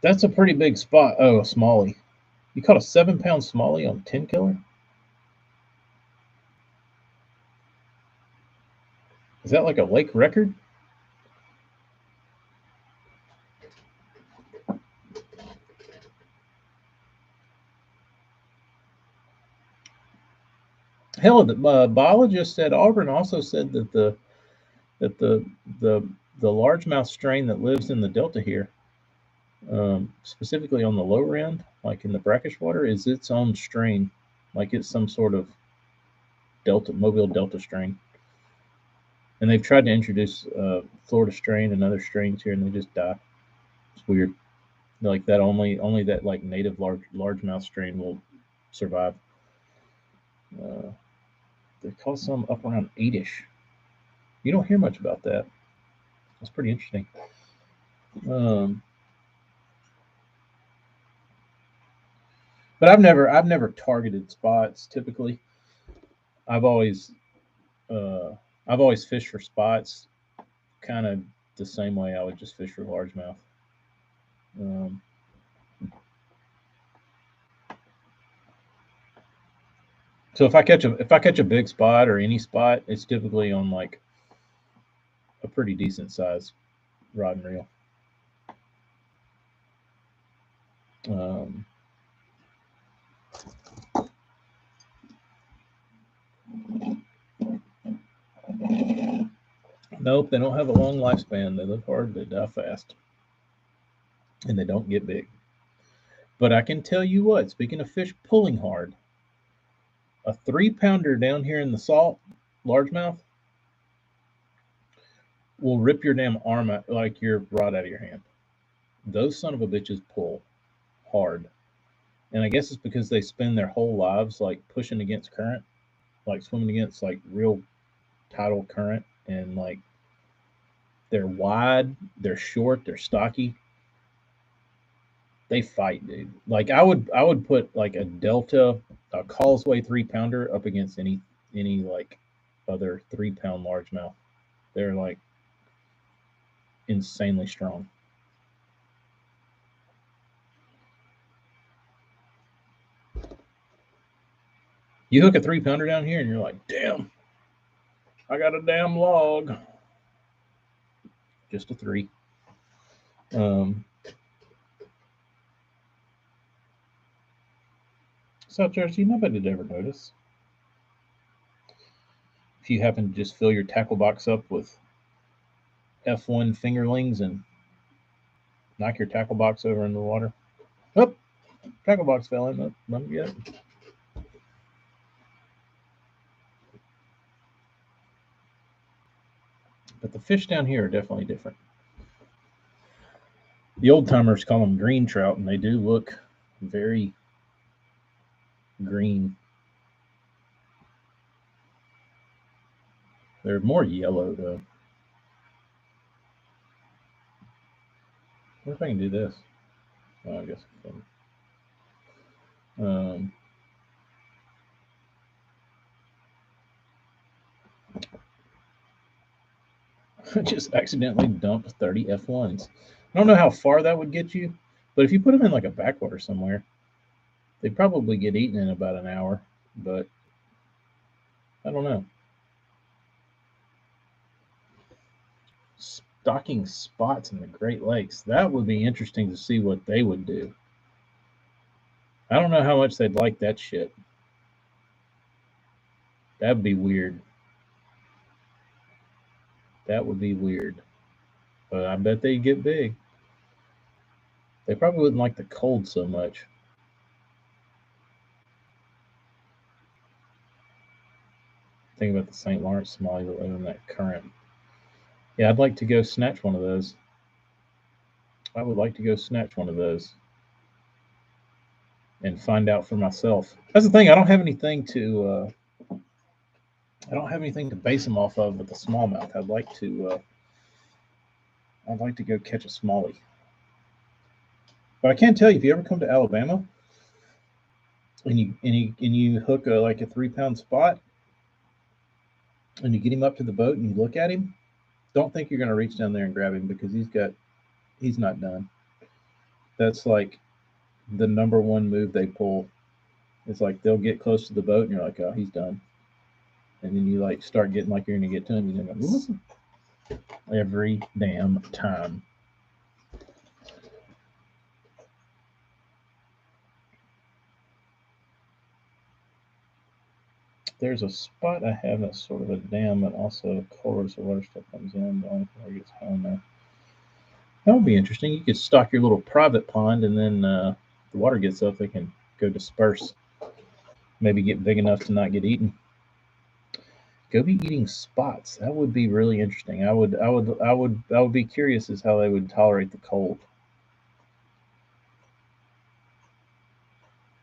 That's a pretty big spot. Oh, a smallie. You caught a 7-pound smallie on 10 killer? Is that like a lake record? Hell, the biologist at Auburn also said that the the largemouth strain that lives in the delta here, specifically on the lower end, like in the brackish water, is its own strain, like it's some sort of delta Mobile delta strain. And they've tried to introduce Florida strain and other strains here, and they just die. It's weird. Like that only that like native largemouth strain will survive. Uh, they call some up around 8ish. You don't hear much about that. That's pretty interesting. Um, but I've never targeted spots. Typically, I've always uh, I've always fished for spots, kind of the same way I would just fish for largemouth. Um, so if I catch a big spot or any spot, it's typically on like a pretty decent size rod and reel. Um, nope, they don't have a long lifespan. They live hard, they die fast, and they don't get big. But I can tell you what, speaking of fish pulling hard, a 3-pounder down here in the salt, largemouth, will rip your damn arm out, like your rod out of your hand. Those son of a bitches pull hard. And I guess it's because they spend their whole lives like pushing against current, like swimming against like real tidal current and like They're wide, they're short, they're stocky. They fight, dude. Like I would put like a Delta, a Causeway 3 pounder up against any like other 3 pound largemouth. They're like insanely strong. You hook a 3 pounder down here and you're like, damn, I got a damn log. Just a three. Um, South Jersey, nobody would ever notice. If you happen to just fill your tackle box up with F1 fingerlings and knock your tackle box over in the water. Oh, tackle box fell in. Oh, let me get it. But the fish down here are definitely different. The old timers call them green trout, and they do look very green. They're more yellow, though. What if I can do this? Oh, I guess I can. I just accidentally dumped 30 F1s. I don't know how far that would get you, but if you put them in like a backwater somewhere, they'd probably get eaten in about an hour. But I don't know. Stocking spots in the Great Lakes. That would be interesting to see what they would do. I don't know how much they'd like that shit. That'd be weird. That would be weird. But I bet they'd get big. They probably wouldn't like the cold so much. Think about the St. Lawrence Somali that live in that current. Yeah, I'd like to go snatch one of those. I would like to go snatch one of those and find out for myself. That's the thing. I don't have anything to base them off of with the smallmouth. I'd like to go catch a smallie. But I can tell you, if you ever come to Alabama and you hook like a 3 pound spot and you get him up to the boat and you look at him, don't think you're going to reach down there and grab him because he's not done. That's like the number one move they pull. It's like they'll get close to the boat and you're like, oh, he's done. And then you like start getting like you're gonna get to him. You're gonna go every damn time. There's a spot I have that's sort of a dam, but also corridors of water stuff comes in. The only thing gets home there. That would be interesting. You could stock your little private pond, and then the water gets up, they can go disperse. Maybe get big enough to not get eaten. Go be eating spots. That would be really interesting. I would be curious as how they would tolerate the cold.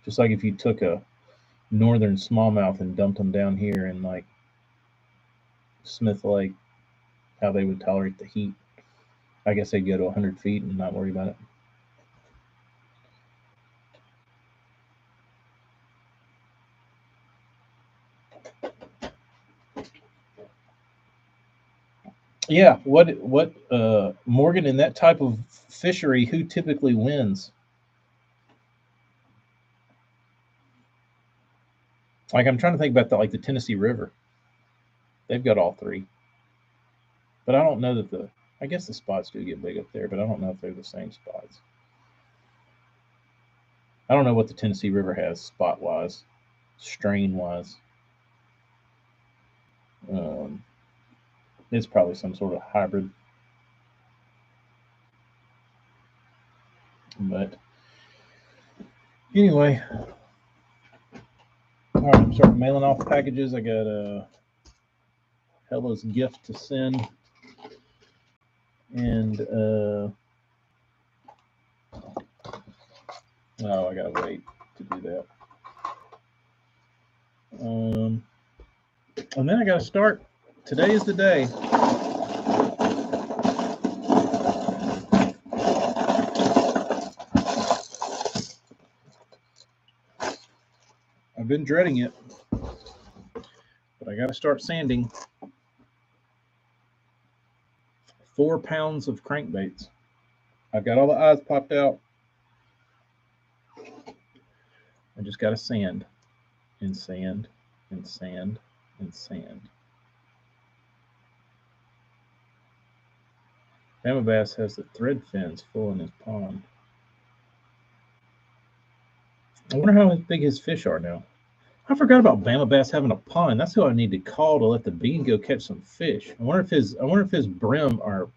Just like if you took a northern smallmouth and dumped them down here in like Smith Lake, how they would tolerate the heat. I guess they'd go to 100 feet and not worry about it. Yeah, what Morgan, in that type of fishery, who typically wins? Like I'm trying to think about the Tennessee River. They've got all three. But I don't know that I guess the spots do get big up there, but I don't know if they're the same spots. I don't know what the Tennessee River has spot wise, strain wise. Um, it's probably some sort of hybrid. But anyway, all right, I'm starting mailing off packages. I got a Hella's gift to send, and oh, I gotta wait to do that. And then I gotta start. Today is the day. I've been dreading it, but I got to start sanding. 4 pounds of crankbaits. I've got all the eyes popped out. I just got to sand and sand and sand and sand. Bama Bass has the thread fins full in his pond. I wonder how big his fish are now. I forgot about Bama Bass having a pond. That's who I need to call to let the bean go catch some fish. I wonder if his brim are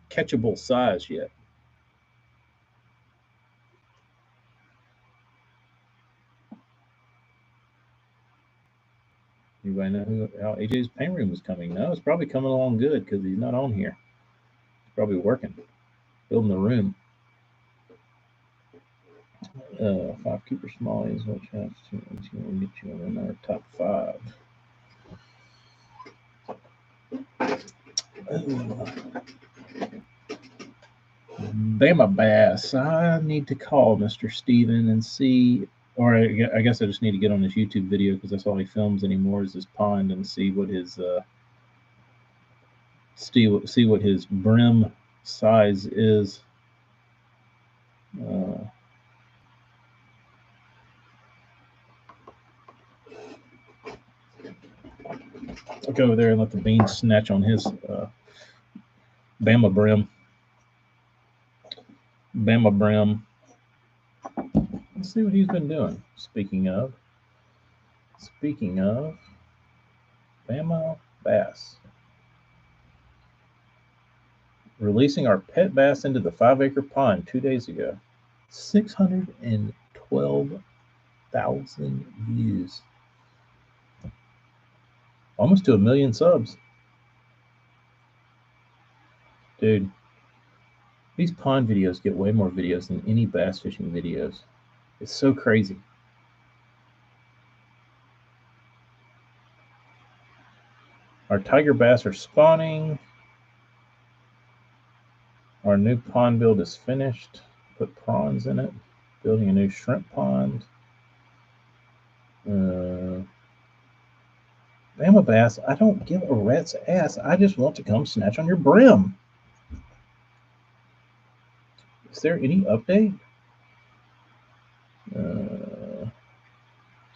catchable size yet. Anybody know how AJ's paint room is coming? No, it's probably coming along good because he's not on here. He's probably working, building the room. 5 keeper smallies, which has to get you in our top 5. Bama Bass. I need to call Mr. Steven and see, or I guess I just need to get on his YouTube video because that's all he films anymore is his pond and see what his see what his brim size is. I'll go over there and let the bean snatch on his Bama brim. Bama brim. Let's see what he's been doing. Speaking of Bama Bass. Releasing our pet bass into the 5-acre pond 2 days ago. 612,000 views. Almost to 1 million subs. Dude, these pond videos get way more videos than any bass fishing videos. It's so crazy. Our tiger bass are spawning. Our new pond build is finished. Put prawns in it. Building a new shrimp pond. Bama Bass, I don't give a rat's ass. I just want to come snatch on your brim. Is there any update?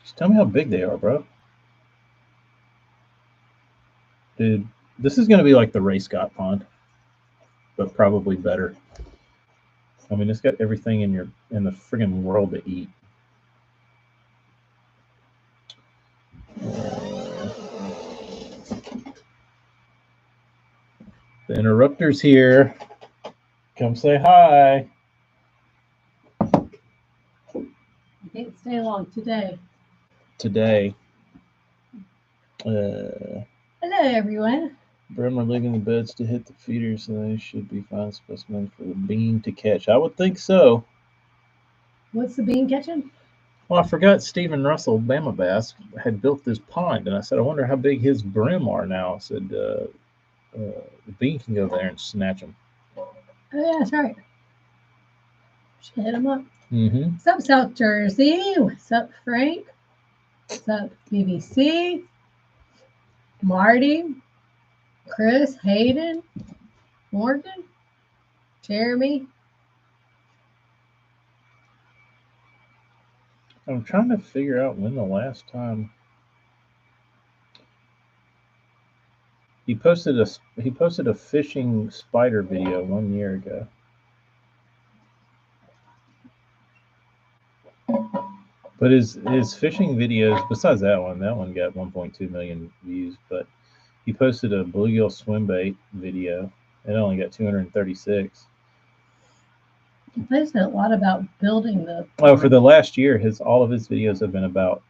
Just tell me how big they are, bro. Dude, this is going to be like the Ray Scott pond, but probably better. I mean, it's got everything in the friggin' world to eat. The interrupter's here. Come say hi. You can't stay long today. Hello, everyone. Brim are leaving the beds to hit the feeders, so they should be fine specimens for the bean to catch. I would think so. What's the bean catching? Well, I forgot Stephen Russell, Bama Bass, had built this pond, and I said, I wonder how big his brim are now. I said, the bean can go there and snatch them. Oh, yeah, that's right. Should hit him up. Mm-hmm. What's up, South Jersey? What's up, Frank? What's up, BBC? Marty? Chris? Hayden? Morgan? Jeremy? I'm trying to figure out when the last time he posted a fishing spider video 1 year ago. But his fishing videos, besides that one got 1.2 million views, but he posted a bluegill swim bait video. It only got 236. He posted a lot about building the. Oh, for the last year, all of his videos have been about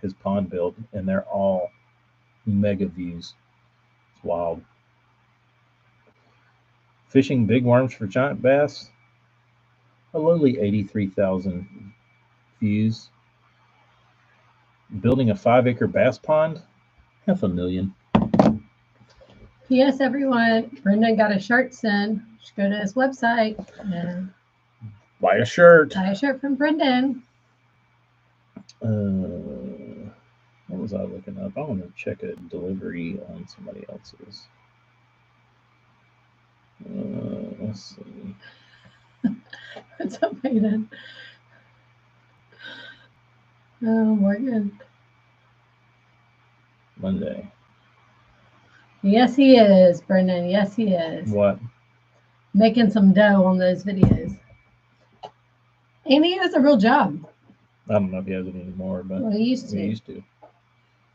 his pond build, and they're all mega views. It's wild. Fishing big worms for giant bass, a lowly 83,000 views. Building a 5-acre bass pond, 500,000. P.S. Everyone, Brendan got a shirt sent. Just go to his website and buy a shirt. Buy a shirt from Brendan. What was I looking up? I want to check a delivery on somebody else's. Let's see. What's up, Hayden? Oh, Morgan. Monday. Yes, he is, Brendan. Yes, he is. What? Making some dough on those videos. And he has a real job. I don't know if he has it anymore, but Well, he used to. he used to.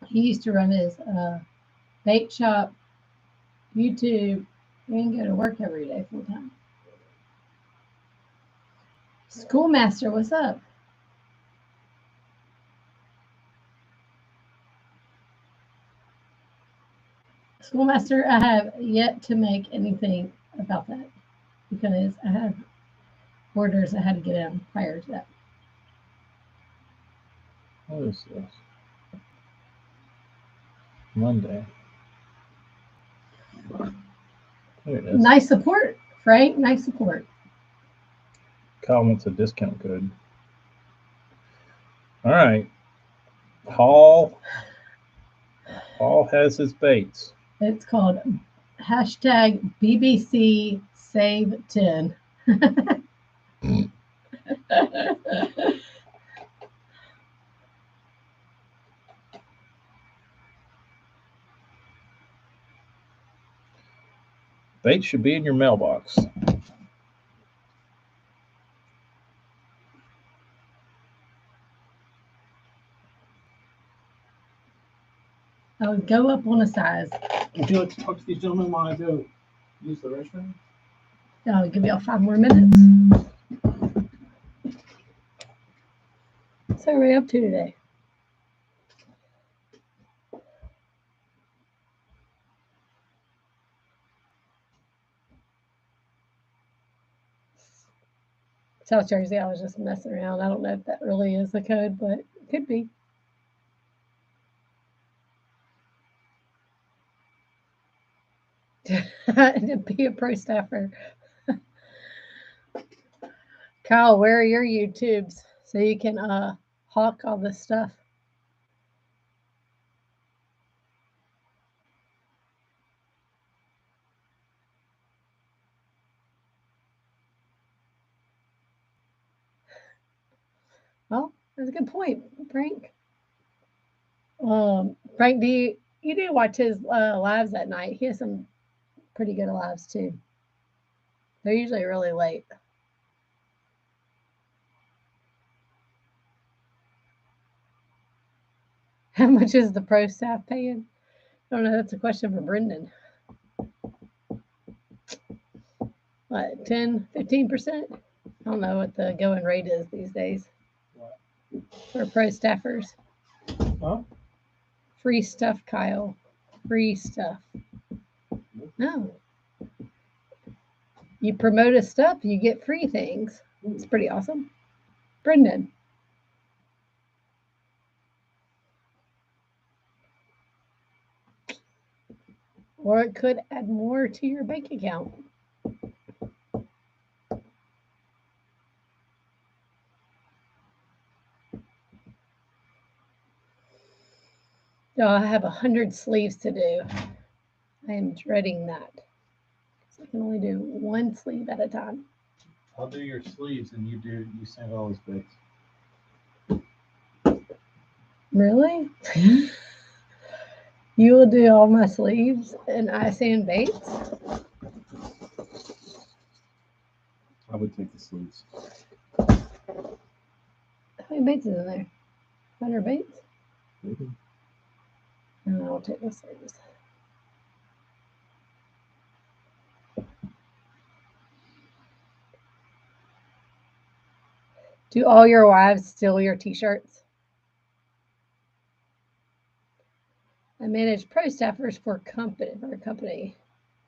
He used to run his bake shop, YouTube, and go to work every day full time. Schoolmaster, what's up? Schoolmaster, I have yet to make anything about that because I have orders I had to get in prior to that. What is this? Monday. There it is. Nice support, Frank. Nice support. Kyle wants a discount code. All right. Paul has his baits. It's called hashtag BBC Save 10. Bait should be in your mailbox. I'll go up on a size. Would you like to talk to these gentlemen while I go use the restroom? I'll give y'all 5 more minutes. So, what are we up to today? South Jersey, I was just messing around. I don't know if that really is the code, but it could be. To be a pro staffer. Kyle, where are your YouTubes so you can hawk all this stuff? Well, that's a good point, Frank. Frank, do you do watch his lives at night? He has some pretty good lives too. They're usually really late. How much is the pro staff paying? I don't know. That's a question for Brendan. What, 10, 15%? I don't know what the going rate is these days. What? For pro staffers. Huh? Free stuff, Kyle. Free stuff. No. You promote a stuff, you get free things. It's pretty awesome. Brendan. Or it could add more to your bank account. So I have 100 sleeves to do. I am dreading that. So I can only do one sleeve at a time. I'll do your sleeves and you send all his baits. Really? You will do all my sleeves and I sand baits? I would take the sleeves. How many baits is in there? 100 baits? Mm-hmm. No, I'll take the sleeves. Do all your wives steal your t-shirts? I manage pro staffers for a company.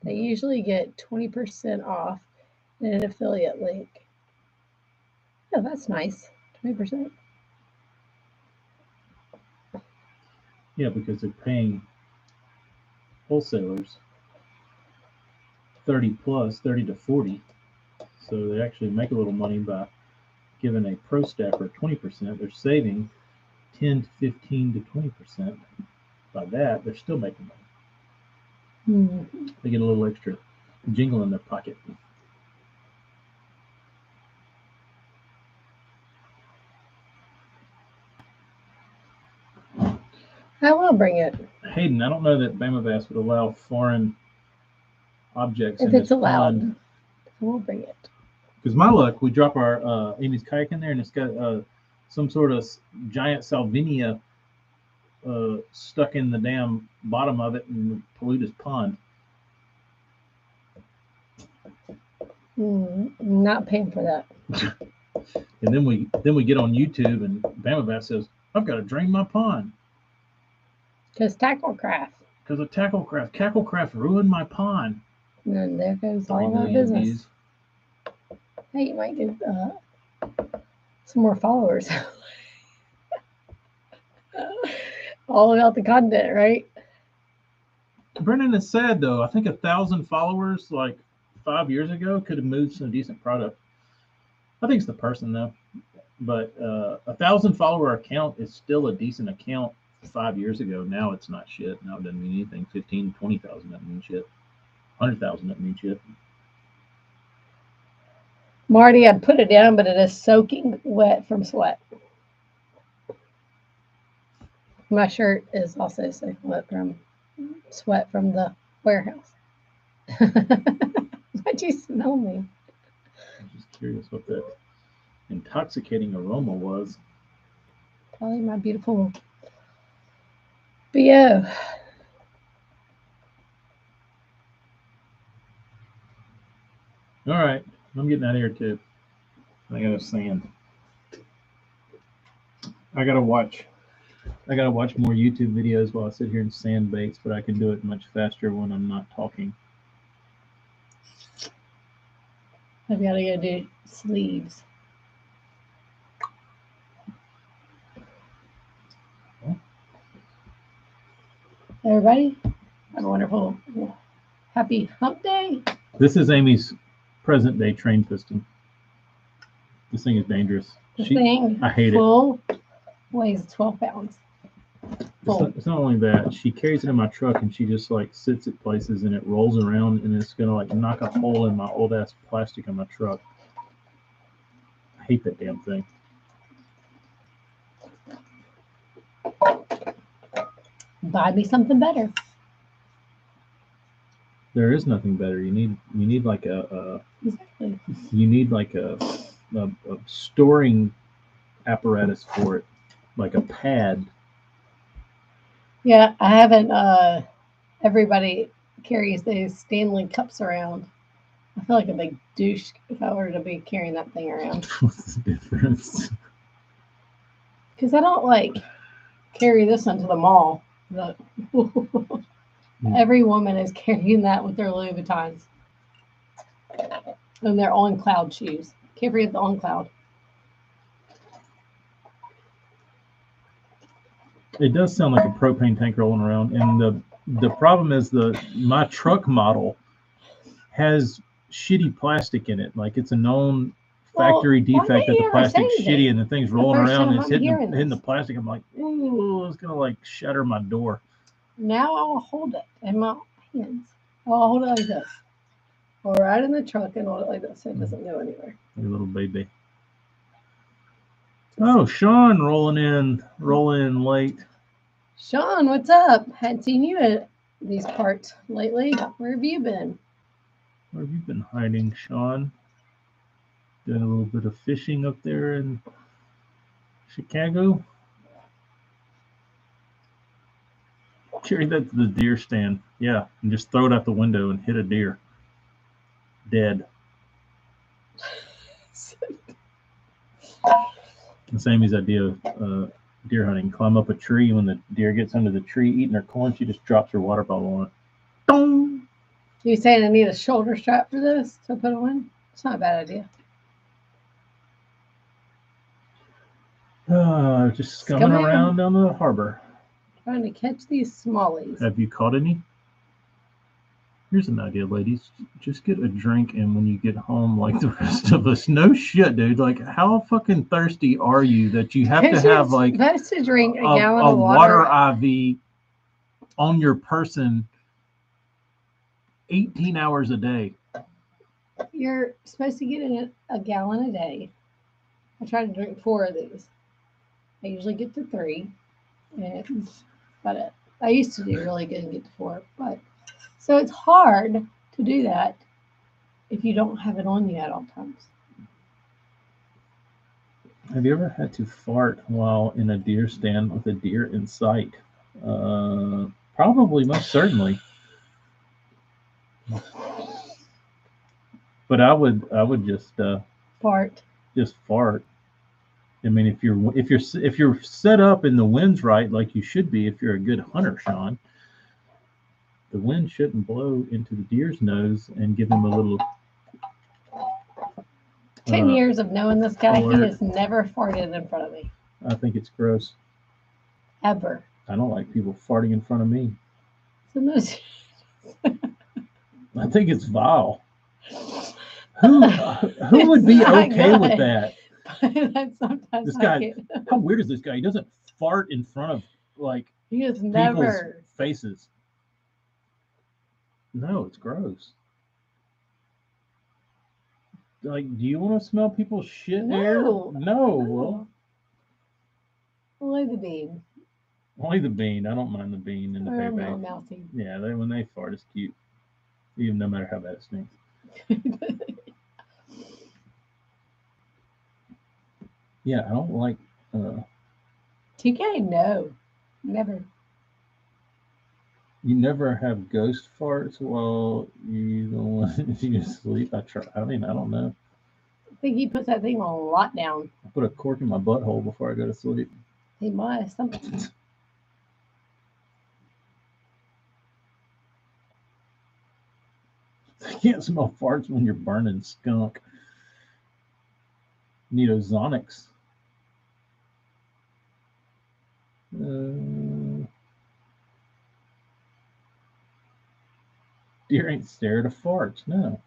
They usually get 20% off in an affiliate link. Oh, that's nice. 20%. Yeah, because they're paying wholesalers 30 to 40. So they actually make a little money by giving a pro staffer 20%. They're saving 10 to 15 to 20%. By that, they're still making money. They get a little extra jingle in their pocket. I will bring it Hayden, I don't know that Bama Bass would allow foreign objects if in it's this allowed. pond. I will bring it. Because my luck, we drop our Amy's kayak in there, and it's got some sort of giant salvinia stuck in the damn bottom of it and pollute his pond. Not paying for that. And then we get on YouTube, and Bama Bass says, "I've got to drain my pond Because Tacklecraft. because of Tacklecraft. Tacklecraft ruined my pond." And then there goes 3 all of our million business. views. Hey, you might get some more followers. All about the content, right? Brennan is sad though. I think 1,000 followers like 5 years ago could have moved some decent product. I think it's the person though, but 1,000 follower account is still a decent account 5 years ago. Now it's not shit. Now it doesn't mean anything. 15, 20,000 doesn't mean shit. 100,000 doesn't mean shit. Marty, I'd put it down, but it is soaking wet from sweat. My shirt is also soaking wet from sweat from the warehouse. Why'd you smell me? I'm just curious what that intoxicating aroma was. Probably my beautiful BO. All right, I'm getting out of here too. I got sand. I gotta watch more YouTube videos while I sit here and sand baits, but I can do it much faster when I'm not talking. I've got to go do sleeves. Everybody, have a wonderful, happy hump day. This is Amy's present day train piston. This thing is dangerous. The thing I hate full weighs 12 pounds. It's not only that, she carries it in my truck and she just like sits at places and it rolls around and it's gonna like knock a hole in my old ass plastic on my truck. I hate that damn thing. Buy me something better. There is nothing better. You need like a Exactly. you need like a storing apparatus for it, like a pad. Yeah, I haven't. Everybody carries those Stanley cups around. I feel like a big douche if I were to be carrying that thing around. What's the difference? Because I don't like carry this into the mall. But every woman is carrying that with their Louis Vuittons and their On Cloud shoes. Can't forget the On Cloud. It does sound like a propane tank rolling around, and the problem is my truck model has shitty plastic in it. Like it's a known factory defect that the plastic's shitty and the thing's rolling around and it's hitting the plastic. I'm like, ooh, it's gonna like shatter my door. Now I'll hold it in my hands. I'll hold it like this. I'll ride in the truck and hold it like this so it doesn't go anywhere. Your little baby. Oh, Sean rolling in late. Sean, what's up? Hadn't seen you in these parts lately. Where have you been? Where have you been hiding, Sean? Doing a little bit of fishing up there in Chicago. Carry that to the deer stand. Yeah, and just throw it out the window and hit a deer. Dead. It's Amy's idea of deer hunting. Climb up a tree. When the deer gets under the tree eating her corn, she just drops her water bottle on it. Dong! You saying I need a shoulder strap for this to put on? It's not a bad idea. Just scumming around down the harbor. Trying to catch these smallies. Have you caught any? Here's an idea, ladies. Just get a drink, and when you get home, like the rest of us, no shit, dude. Like, how fucking thirsty are you that you have to You're have like supposed to drink a a gallon of water water. IV on your person 18 hours a day? You're supposed to get in a gallon a day. I try to drink 4 of these. I usually get to 3, and but I used to do really good and get to 4. But so it's hard to do that if you don't have it on you at all times. Have you ever had to fart while in a deer stand with a deer in sight? Probably, most certainly. But I would Fart. just fart. I mean, if you're set up and the wind's right, like you should be, if you're a good hunter, Sean, the wind shouldn't blow into the deer's nose and give him a little. 10 years of knowing this guy, he alert. has never farted in front of me. I think it's gross. Ever. I don't like people farting in front of me. So those, I think it's vile. Who would be not okay with good. that? But sometimes This I guy, can't. how weird is this guy? He doesn't fart in front of like He has people's never. faces. No, it's gross. Like, do you want to smell people's shit air? No. No. Well, Only the bean. only the bean. I don't mind the bean and the Or pepe. mouthy. Yeah, when they fart, it's cute. Even no matter how bad it stinks. Yeah, I don't like. TK, no. Never. You never have ghost farts while you don't want you to sleep. I try. I mean, I don't know. I think he puts that thing on lockdown. I put a cork in my butthole before I go to sleep. He must. I can't smell farts when you're burning skunk. Need ozonics. Deer ain't scared of farts. No,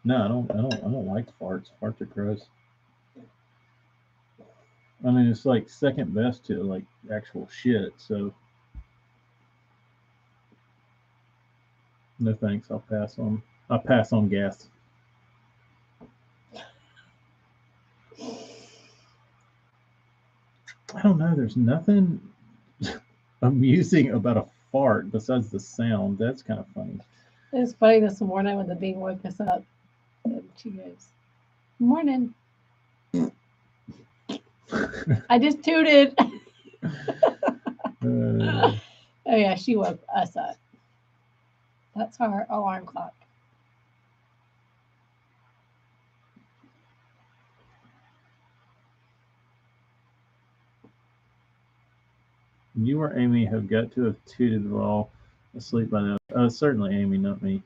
no, I don't like farts. Farts are gross. I mean, it's like second best to like actual shit. So, no thanks. I'll pass on. I'll pass on gas. I don't know. There's nothing amusing about a fart besides the sound. That's kind of funny. It was funny this morning when the bee woke us up. And she goes, "Morning." I just tooted. Oh yeah, she woke us up. That's our alarm clock. You or Amy have got to have tooted while asleep by now. Certainly Amy, not me.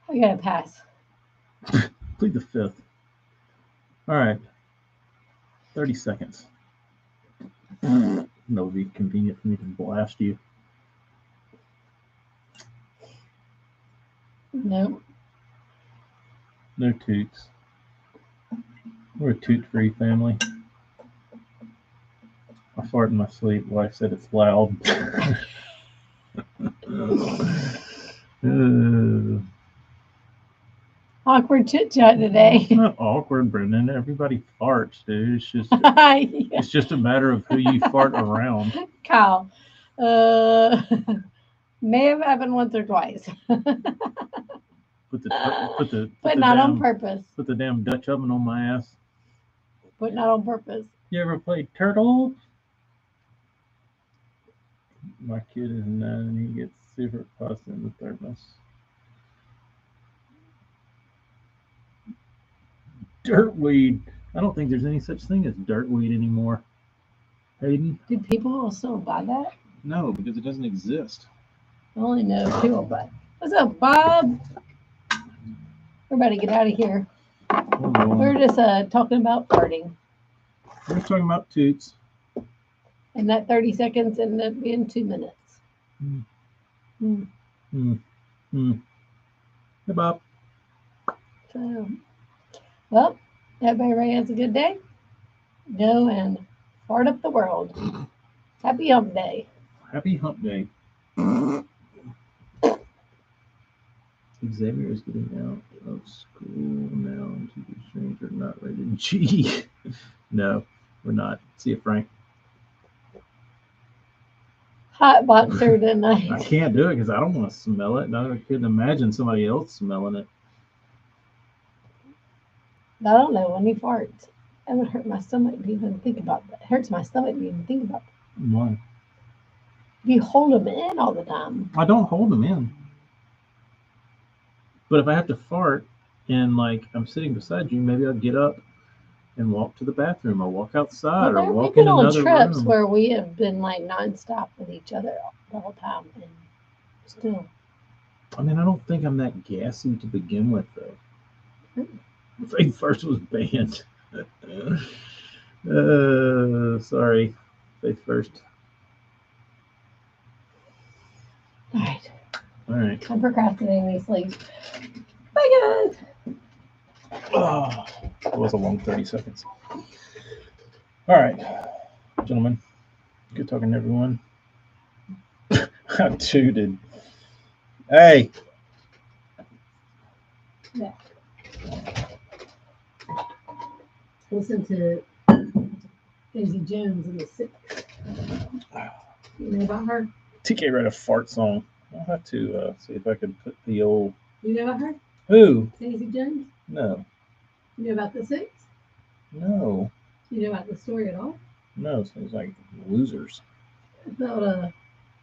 I gotta pass. Plead the fifth. All right. 30 seconds. That would be convenient for me to blast you. Nope. No toots. We're a toot-free family. I fart in my sleep. Wife said it's loud. Awkward chit chat today. It's not awkward, Brendan. Everybody farts, dude. It's just Yeah. it's just a matter of who you fart around. Kyle. May have happened once or twice. But not on purpose. Put the damn Dutch oven on my ass. But not on purpose. You ever played Turtle? My kid is 9 and he gets super pasta in the thermos. Dirtweed. I don't think there's any such thing as dirtweed anymore. Hayden? Do people still buy that? No, because it doesn't exist. I only know people buy. What's up, Bob? Everybody get out of here. We're just talking about farting. We're talking about toots. And that 30 seconds ended up being 2 minutes. Mm. Mm. Hey, Bob. So, well, everybody has a good day. Go and fart up the world. Happy Hump Day. Happy Hump Day. Xavier is getting out of school now. TV streams are not rated G. No, we're not. See you, Frank. Hot boxer tonight. I can't do it because I don't want to smell it. And I couldn't imagine somebody else smelling it. I don't know when he farts. It would hurt my stomach to even think about that. It hurts my stomach to even think about that. Why? You hold them in all the time. I don't hold them in. But if I have to fart and like I'm sitting beside you, maybe I'll get up and walk to the bathroom or walk outside Well, or walk we've been in on another trips room. where we have been like nonstop with each other the whole time, and still. I mean, I don't think I'm that gassy to begin with, though. Faith First was banned. Sorry, Faith First. All right. All right. I'm procrastinating these sleep. Bye, guys. Oh, it was a long 30 seconds. All right, gentlemen. Good talking to everyone. I tooted. Hey. Yeah. Listen to Daisy Jones in the 6th. You know about her? TK read a fart song. I'll have to see if I can put the old. You know about her? Who? Daisy Jones? No. You know about the 6th? No. You know about the story at all? No. Sounds like losers. It's about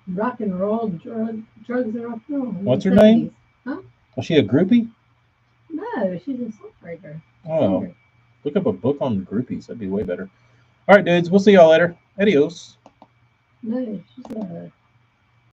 rock and roll, drugs and rock and roll. What's her name? Huh? Was she a groupie? No, she's a songwriter. Oh. Singer. Look up a book on groupies. That'd be way better. All right, dudes. We'll see y'all later. Adios. No, she's a